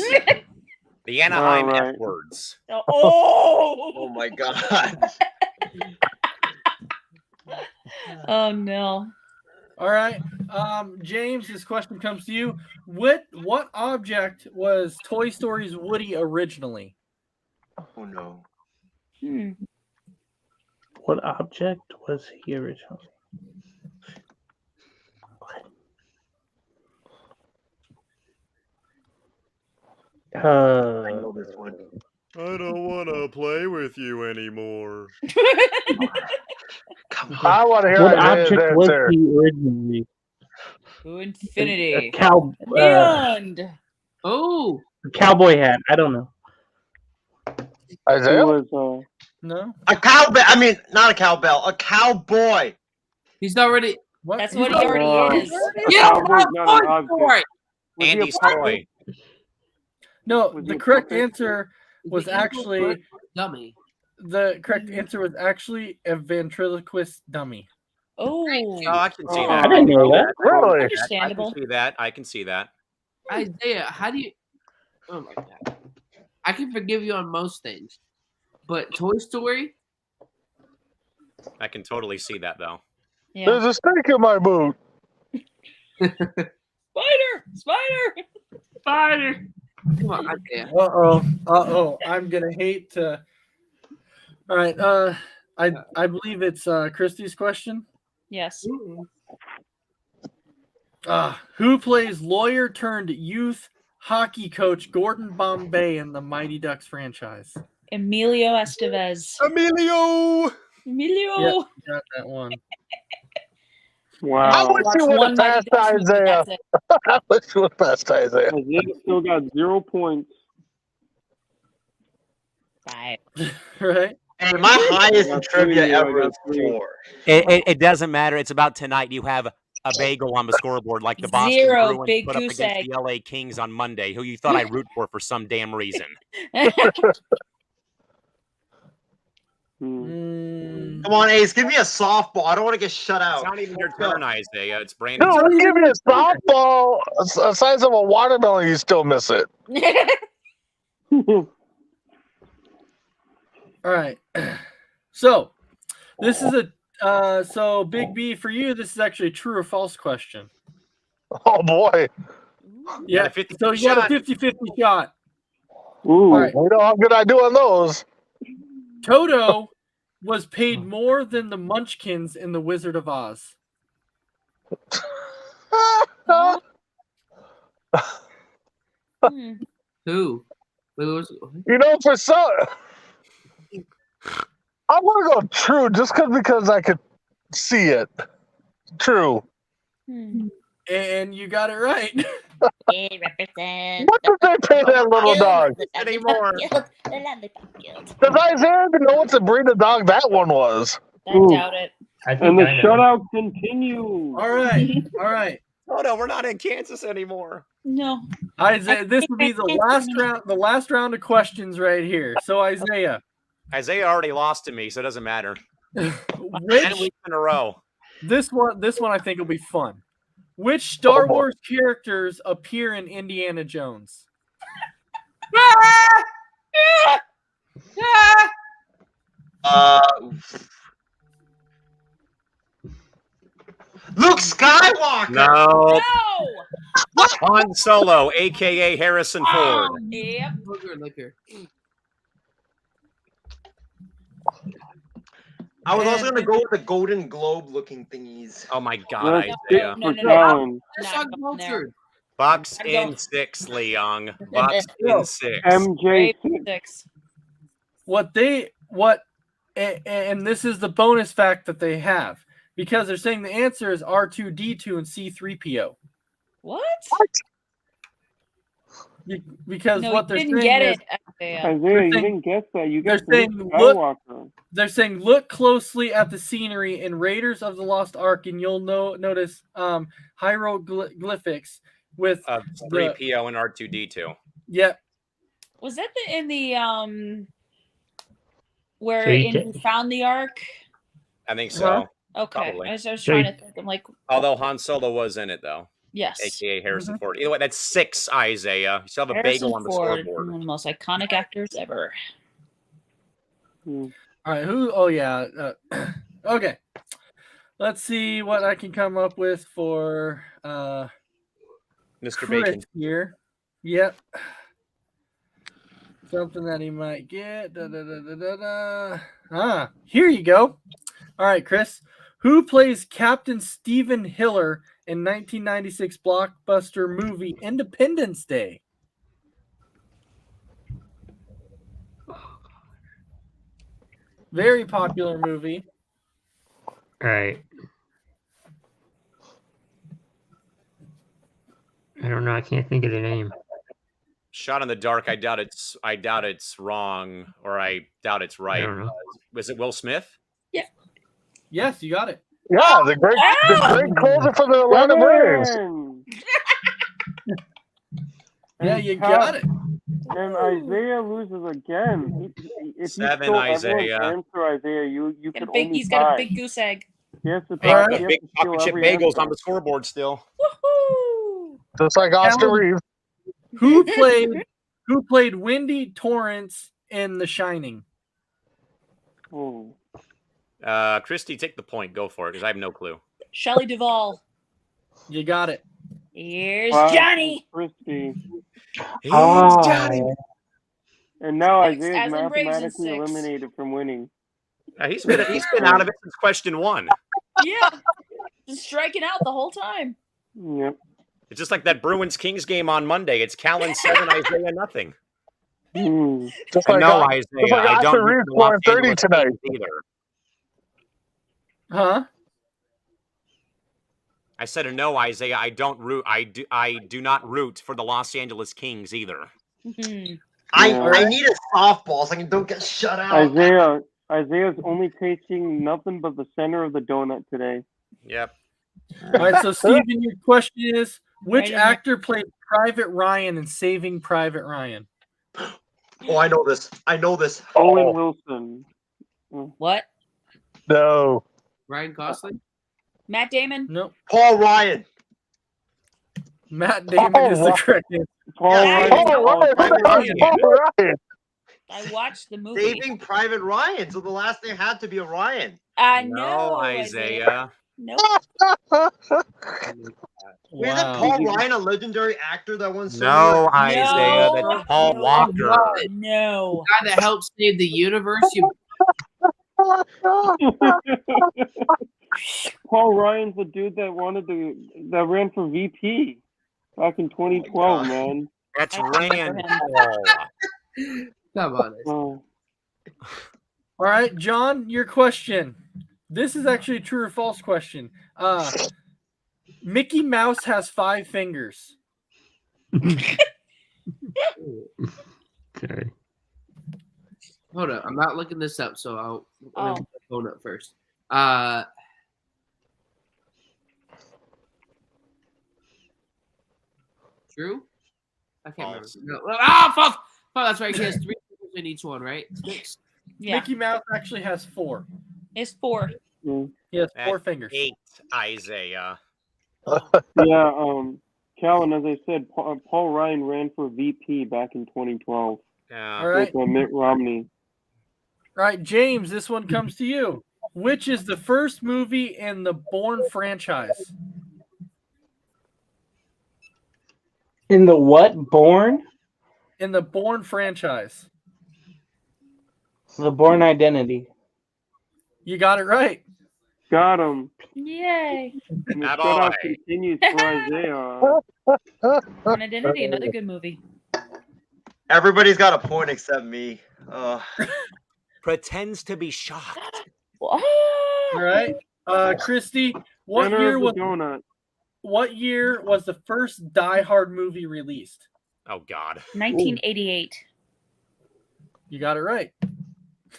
The Anaheim All right. F-words. Oh! Oh my god. Oh, no. All right, James, this question comes to you. What object was Toy Story's Woody originally? Oh no. What object was he originally? I know this one. I don't want to play with you anymore. Come on. I want to hear What Isaiah's object was answer. he originally? To A infinity. beyond. Oh, A cowboy hat. I don't know. Isaiah? It was, No. A cowbell. I mean, not a cowbell. A cowboy. he's already. What? That's what he already is. Yeah, cowboy's not an one object. for it. Was he a Andy's puppet? toy. No, Was he the a correct puppet? answer was The eagle actually dummy. the correct answer was actually a ventriloquist dummy. Oh, I can see that. I didn't know that. Really? understandable. I can see that. I can see that. Isaiah, how do you? Oh my god! I can forgive you on most things, but Toy Story. I can totally see that though. Yeah. There's a snake in my boot. Spider. Come on, Isaiah. Uh-oh. I'm gonna hate to. All right. I believe it's Christy's question. Yes. Who plays lawyer turned youth hockey coach Gordon Bombay in the Mighty Ducks franchise? Emilio Estevez. Emilio. Yep, got that one. I Wow. wish you would one have Mighty passed Ducks movie, Isaiah. that's it. I wish you would have passed Isaiah. Isaiah still got 0 points. 5. Right? Hey, my highest got trivia three, I ever got is three. 4. It doesn't matter. It's about tonight. You have a bagel on the scoreboard like the Boston 0, Bruins big put up goose against egg. the LA Kings on Monday, who you thought I root for some damn reason. Hmm. Come on, Ace, give me a softball. I don't want to get shut It's out. not even your turn, Isaiah. It's Dude, Brandon's. let's give you a softball the size of a watermelon. You still miss it. All right. So this is a so Big B for you. This is actually a true or false question. Oh boy. Yeah. a 50-50 So you got a shot. 50-50 shot. Ooh. All right. You know how good I do on those. Toto was paid more than the Munchkins in The Wizard of Oz. Hmm. Who? Wait, You know, for some, I'm gonna go true just because I could see it. True. Hmm. And you got it right. It represents What did they pay that little dog? Anymore. Does Isaiah even know what the breed of dog that one was? I doubt it. I think And the I know. shutout continues. All right. Oh no, we're not in Kansas anymore. No. Isaiah, this will be the last round of questions right here. So Isaiah, Isaiah already lost to me, so it doesn't matter. 10 which weeks in a row. this one I think will be fun. Which Star Wars characters appear in Indiana Jones? Luke Skywalker. No. No. Han Solo, aka Harrison Ford. Yep. Booger liquor. I was also gonna go with the Golden Globe looking thingies. Oh my God, Let's Isaiah. for challenge. That's Not not going there. cultured. Box I don't- in 6, Leong. Box in 6. MJ. 6. And this is the bonus fact that they have, because they're saying the answer is R2D2 and C3PO. What? Because No, what you they're didn't saying get is it. Isaiah. Isaiah, you saying- didn't guess that. You they're guessed Luke saying look- Skywalker. they're saying look closely at the scenery in Raiders of the Lost Ark, and you'll notice hieroglyphics with 3PO and R2D2. Yep. Was that in the where So you Indy found the ark? I think so. Okay. Probably. I was So trying you- to think. I'm like, Although Han Solo was in it, though. yes. AKA Harrison Ford. Either way, that's 6, Isaiah. You still have a Harrison bagel on the Ford, scoreboard. one of the most iconic actors ever. All right. Who? Oh yeah. Okay. Let's see what I can come up with for Mr. Chris Bacon. here. Yep. Something that he might get. Here you go. All right, Chris. Who plays Captain Stephen Hiller in 1996 blockbuster movie Independence Day? Very popular movie. All right. I don't know. I can't think of the name. Shot in the dark. I doubt it's wrong, or I doubt it's right. I don't know. Was it Will Smith? Yes, you got it. Yeah, the great closer for the Atlanta Braves. Yeah, you got it. And Isaiah loses again. If you 7, stole Isaiah. everyone's answer, Isaiah, you could only He's got a tie. big goose egg. He has to Big, tie. He has big to chocolate steal chip every bagels answer. on the scoreboard still. Woohoo! Just like Austin Alan, Reeves. Who played Wendy Torrance in The Shining? Oh. Christy, take the point. Go for it, because I have no clue. Shelley Duvall. You got it. Here's Wow, Johnny. Crispy. Ah, Johnny. And now Six, Isaiah is as in Braves in mathematically 6. eliminated from winning. He's been out of it since question 1. Yeah. Just striking out the whole time. Yep. It's just like that Bruins Kings game on Monday. It's Callan 7, Isaiah nothing. Just I like know, Austin- Isaiah. just like I Austin don't root Reeves for the Los scoring 30 Angeles tonight. Kings either. Huh? I said no, Isaiah. I don't root. I do not root for the Los Angeles Kings either. I need a softball so I don't get shut out. Isaiah's only tasting nothing but the center of the donut today. Yep. All right, so Steven, your question is, which Right in actor played Private Ryan in Saving Private Ryan? Oh, I know this. Owen Wilson. What? No. Ryan Gosling? Matt Damon? Nope. Paul Ryan. Matt Damon is the correct answer. Paul Yeah, Ryan. Paul Ryan. I watched the movie. Saving Private Ryan. So the last name had to be a Ryan. I No, know, Isaiah. Nope. Isn't Paul Ryan a legendary actor that won so No, many- Isaiah. That's Paul Walker. No. The guy that helped save the universe. Paul Ryan's the dude that ran for VP back in 2012, man. That's I remember Rand him. Paul. Come on. Oh. All right, John, your question. This is actually a true or false question. Mickey Mouse has 5 fingers. Okay. Hold up. I'm not looking this up, so I'll Oh. look my phone up first. True? I can't remember. No. Ah, fuck! Oh, that's right. He has 3 fingers in each one, right? 6. Yeah. Mickey Mouse actually has 4. It's 4. He has 4 That's fingers. 8, Isaiah. Yeah, Calvin, as I said, Paul Ryan ran for VP back in 2012 All right. with Mitt Romney. All right, James, this one comes to you. Which is the first movie in the Bourne franchise? In the what? Born? In the Bourne franchise. The Born Identity. You got it right. Got him. Yay. And the Not shutout all. continues for Isaiah. Born Identity, another good movie. Everybody's got a point except me. Pretends to be shocked. All right. Christy, what Center year of the was donut. what year was the first Die Hard movie released? Oh, God. 1988. You got it right.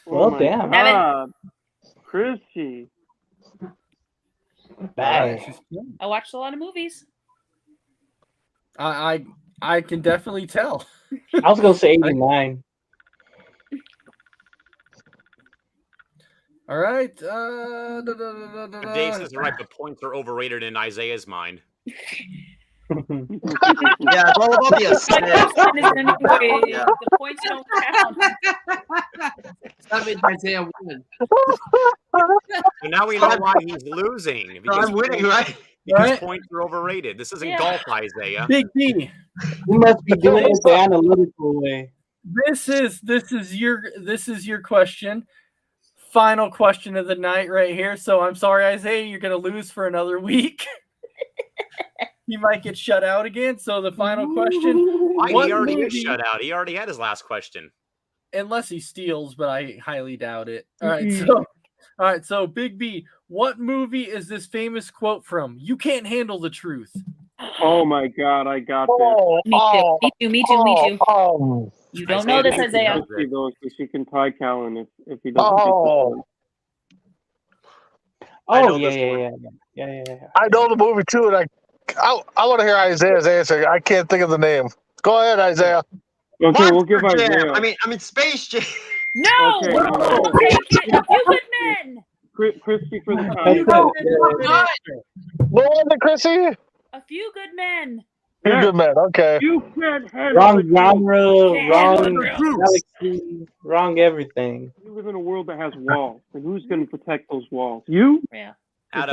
Well, my damn. God. Christy. Bad. I watched a lot of movies. I can definitely tell. I was gonna say 89. All right. Dave says right, the points are overrated in Isaiah's mind. Yeah, it's all about the assist. Anyway, the points don't count. That means Isaiah won. So now we know why he's losing. Because I'm winning, right? Because Right. points are overrated. This isn't golf, Isaiah. Big D. You must be doing it the analytical way. This is your question. Final question of the night right here. So I'm sorry, Isaiah, you're gonna lose for another week. You might get shut out again. So the final question. Why? What He already is movie- shut out. He already had his last question. Unless he steals, but I highly doubt it. All right, so Big B, what movie is this famous quote from? You can't handle the truth. Oh my God, I got this. Me too. You don't know this, Isaiah. Christy, though, so she can tie Callan if he doesn't get this one. Oh yeah. I know the movie too, and I want to hear Isaiah's answer. I can't think of the name. Go ahead, Isaiah. Okay, we'll give Monster Jam. Isaiah. I mean, Space Jam. No, Okay, we'll take it. A Few Good Men. Christy for the That's tie. it. What was it, Chrissy? A Few Good Men. Few Good Men. Okay. You can't handle Wrong the truth. genre, Can't wrong handle the truth. galaxy, wrong everything. You live in a world that has walls, and who's going to protect those walls? You? Yeah. Out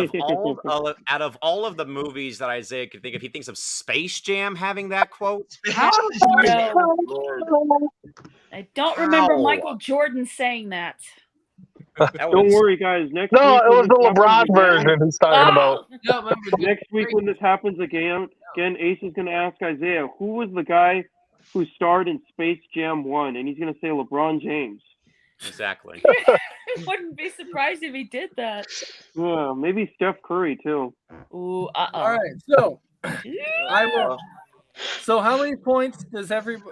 of all of the movies that Isaiah could think of, he thinks of Space Jam having that quote. No. Lord. I don't remember How? Michael Jordan saying that. Don't worry, guys. Next No, week it was when the this LeBron happens again- version he's talking about. No, remember Next week when this happens again, Ace is going to ask Isaiah, who was the guy who starred in Space Jam 1? And he's going to say LeBron James. Exactly. I wouldn't be surprised if he did that. Yeah, maybe Steph Curry, too. Ooh, All right, so I will. So how many points does between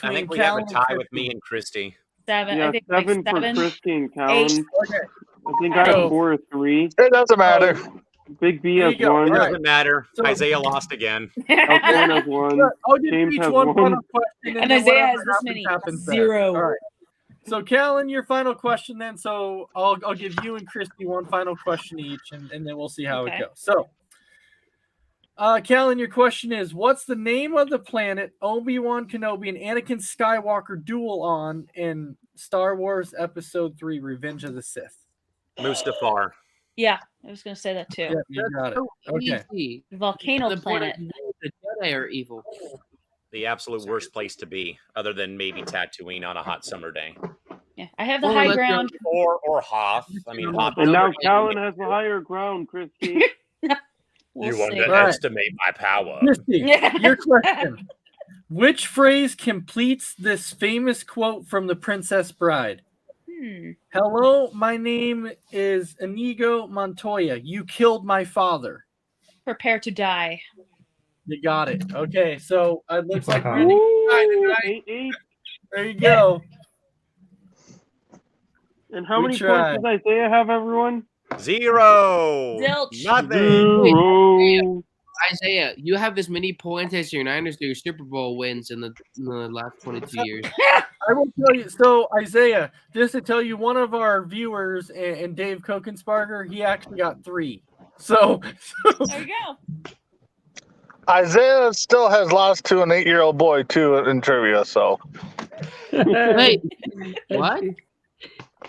I think we have a Callan tie and with me and Christy. 7. Yeah, I think 7 like 7. for Christy and 8. Callan. Okay. I think I have 4 or 3. It doesn't matter. Big B There has you go. 1. All right. Doesn't matter. So- Isaiah lost again. Alpine has 1. I'll give James each has one 1. final question, And then Isaiah whatever has this happens, many. happens there. 0. All right. So, Callan, your final question then. So I'll give you and Christy one final question each, and then we'll see how Okay. it goes. So, Callan, your question is, what's the name of the planet Obi-Wan Kenobi and Anakin Skywalker duel on in Star Wars Episode 3, Revenge of the Sith? Mustafar. Yeah, I was going to say that too. Yeah, you got it. so Okay. easy. The volcano The planet. The Jedi are evil. The absolute worst place to be, other than maybe Tatooine on a hot summer day. Yeah, I have the Well, high let's go- ground. Or Hoth. I mean, Hoth. And now Callan has the higher ground, Christy. We'll You see. underestimate my power. Christy, Yeah. your question. Which phrase completes this famous quote from The Princess Bride? Hello, my name is Inigo Montoya. You killed my father. Prepare to die. You got it. Okay, so it looks like Wow. Randy decided, Ooh, right? 8-8. There you go. And how We many tried. points does Isaiah have, everyone? 0. Zilch. Nothing. 0. Isaiah, you have as many points as your Niners do Super Bowl wins in the last 22 years. I will tell you. So, Isaiah, just to tell you, one of our viewers and Dave Kokensparger, he actually got 3. So There you go. Isaiah still has lost to an 8-year-old boy too in trivia. So Wait, what?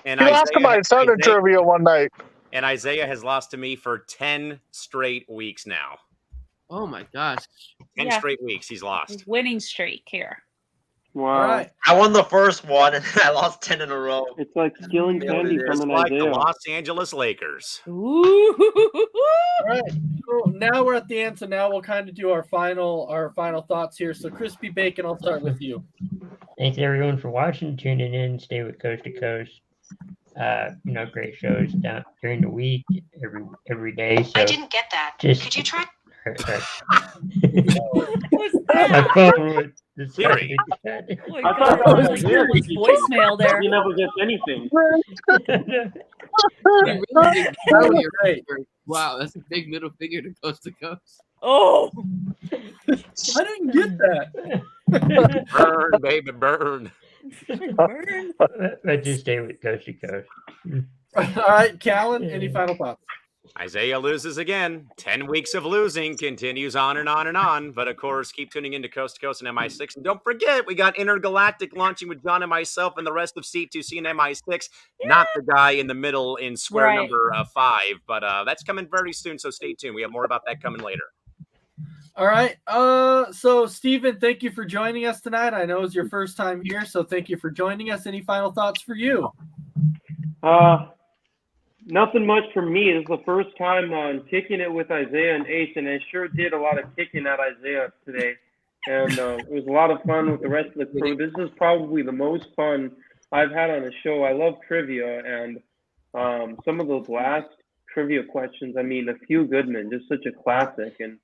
And he lost to my son in trivia one night. And Isaiah has lost to me for 10 straight weeks now. Oh my gosh. 10 Yeah. straight weeks he's lost. Winning streak here. Wow. all right. I won the first one, and then I lost 10 in a row. It's like stealing candy It's from an like the Isaiah. Los Angeles Lakers. Ooh. All right. So now we're at the end. So now we'll kind of do our final thoughts here. So, Crispy Bacon, I'll start with you. Thanks everyone for watching, tuning in, stay with Coast to Coast. Great shows down during the week, every day. So I didn't get that. just- Could you try? What's my that? phone would Siri. Oh my I God, thought that that was was like Isaiah. someone's voicemail there. He never gets anything. You really did That was your great. finger. Wow, that's a big middle finger to coast to coast. Oh. I didn't get that. Burn, baby, burn. Burn. But just stay with Coast to Coast. All right, Callan, any final thoughts? Isaiah loses again. 10 weeks of losing continues on and on and on. But of course, keep tuning into Coast to Coast and MI6. And don't forget, we got Intergalactic launching with John and myself and the rest of C2C and MI6. Not the guy in the middle in square Right. number 5. But that's coming very soon, so stay tuned. We have more about that coming later. All right. So Stephen, thank you for joining us tonight. I know it's your first time here, so thank you for joining us. Any final thoughts for you? Nothing much for me. This is the first time kicking it with Isaiah and Ace, and I sure did a lot of kicking at Isaiah today. And it was a lot of fun with the rest of the crew. This is probably the most fun I've had on a show. I love trivia, and some of those last trivia questions, I mean, A Few Good Men, just such a classic. And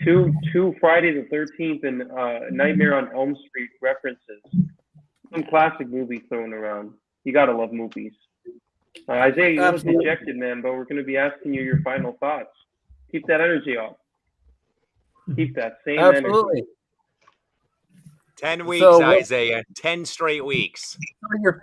two Friday the 13th and Nightmare on Elm Street references. Some classic movies thrown around. You gotta love movies. Isaiah, you look Absolutely. dejected, man, but we're going to be asking you your final thoughts. Keep that energy up. Keep that same Absolutely. energy. 10 weeks, So Isaiah. 10 straight weeks. Your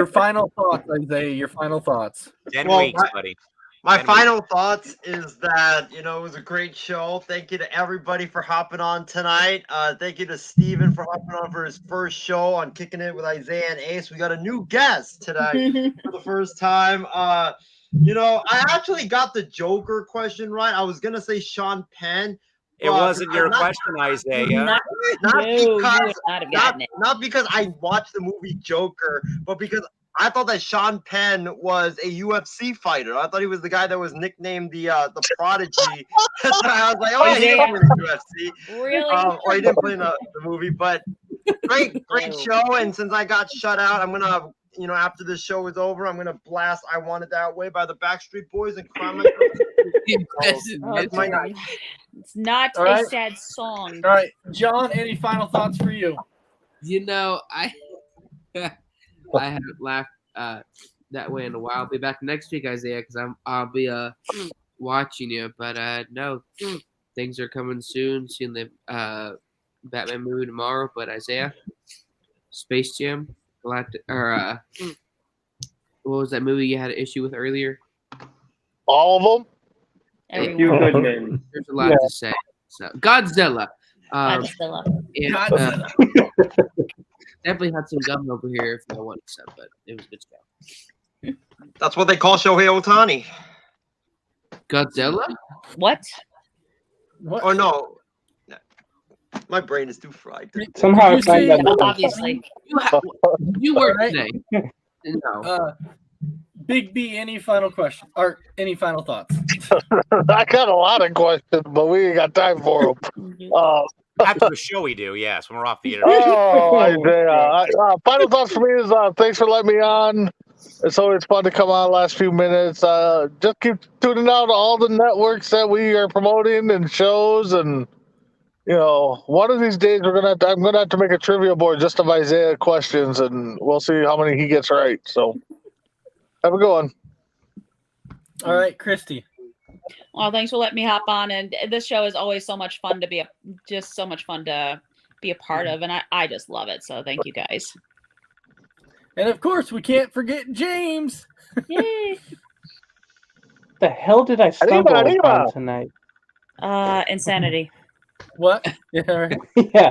final thoughts, Isaiah. Your final thoughts. 10 Well, weeks, buddy. My 10 final thoughts is that, it was a great show. Thank you to everybody for hopping on tonight. Thank you to Steven for hopping on for his first show on Kicking It with Isiah and Ace. We got a new guest tonight for the first time. I actually got the Joker question right. I was going to say Sean Penn. It wasn't your question, Isaiah. Not because I watched the movie Joker, but because I thought that Sean Penn was a UFC fighter. I thought he was the guy that was nicknamed the Prodigy. So I was like, oh yeah, he didn't play in the UFC. Really? Or he didn't play in the movie, but great show. And since I got shut out, I'm gonna, after this show is over, I'm gonna blast "I Want It That Way" by the Backstreet Boys and cry my. That's my night. It's not a sad song. All right, John. Any final thoughts for you? I haven't laughed that way in a while. I'll be back next week, Isaiah, because I'll be watching you. But no, things are coming soon. Seeing the Batman movie tomorrow. But Isaiah, Space Jam, what was that movie you had an issue with earlier? All of them. A Few Good Men. There's a lot to say. So Godzilla. Godzilla. Definitely had some gum over here if I wanted some, but it was good stuff. That's what they call Shohei Ohtani. Godzilla? What? Oh no, my brain is too fried. Somehow I find that obviously. You work today. No. Big B, any final question or any final thoughts? I got a lot of questions, but we ain't got time for them. After the show, we do, yes, when we're off the air. Isaiah. Final thoughts for me is thanks for letting me on. It's always fun to come on last few minutes. Just keep tuning out all the networks that we are promoting and shows, and one of these days I'm gonna have to make a trivia board just of Isaiah questions, and we'll see how many he gets right. So have a good one. All right, Christy. Well, thanks for letting me hop on, and this show is always so much fun to be a part of, and I just love it. So thank you guys. And of course, we can't forget James. Yay! The hell did I stumble upon tonight? Insanity. What? Yeah. Right. Yeah.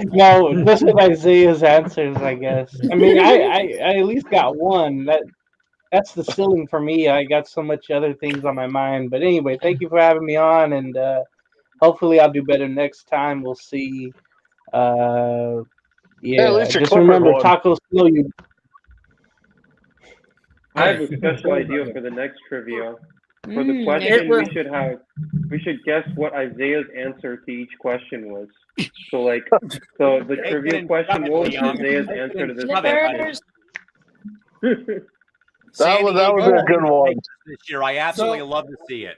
No, this is Isaiah's answers, I guess. I mean, I at least got one. That's the ceiling for me. I got so much other things on my mind. But anyway, thank you for having me on, and hopefully I'll do better next time. We'll see. At least just remember, tacos slow you. I have a special idea for the next trivia. For the question, we should guess what Isaiah's answer to each question was. So the trivia question, what was Isaiah's answer to this question? That was a good one. This year, I absolutely love to see it.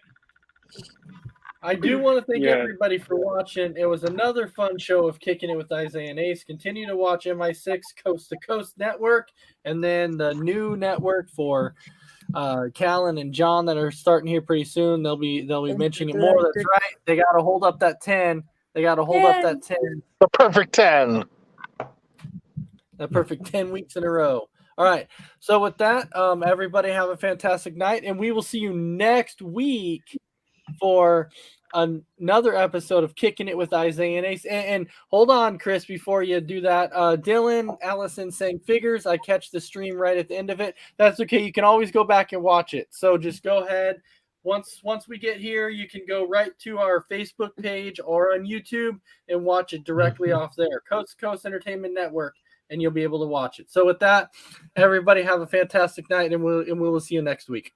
I do want to thank everybody for watching. It was another fun show of Kicking It with Isiah and Ace. Continue to watch MI6 Coast to Coast Network, and then the new network for Callan and John that are starting here pretty soon. They'll be mentioning it more. That's right. They got to hold up that 10. The perfect 10. The perfect 10 weeks in a row. All right. So with that, everybody have a fantastic night, and we will see you next week for another episode of Kicking It with Isiah and Ace. And hold on, Chris, before you do that. Dylan, Allison saying figures. I catch the stream right at the end of it. That's okay. You can always go back and watch it. So just go ahead. Once we get here, you can go right to our Facebook page or on YouTube and watch it directly off there. Coast to Coast Entertainment Network, and you'll be able to watch it. So with that, everybody have a fantastic night, and we will see you next week.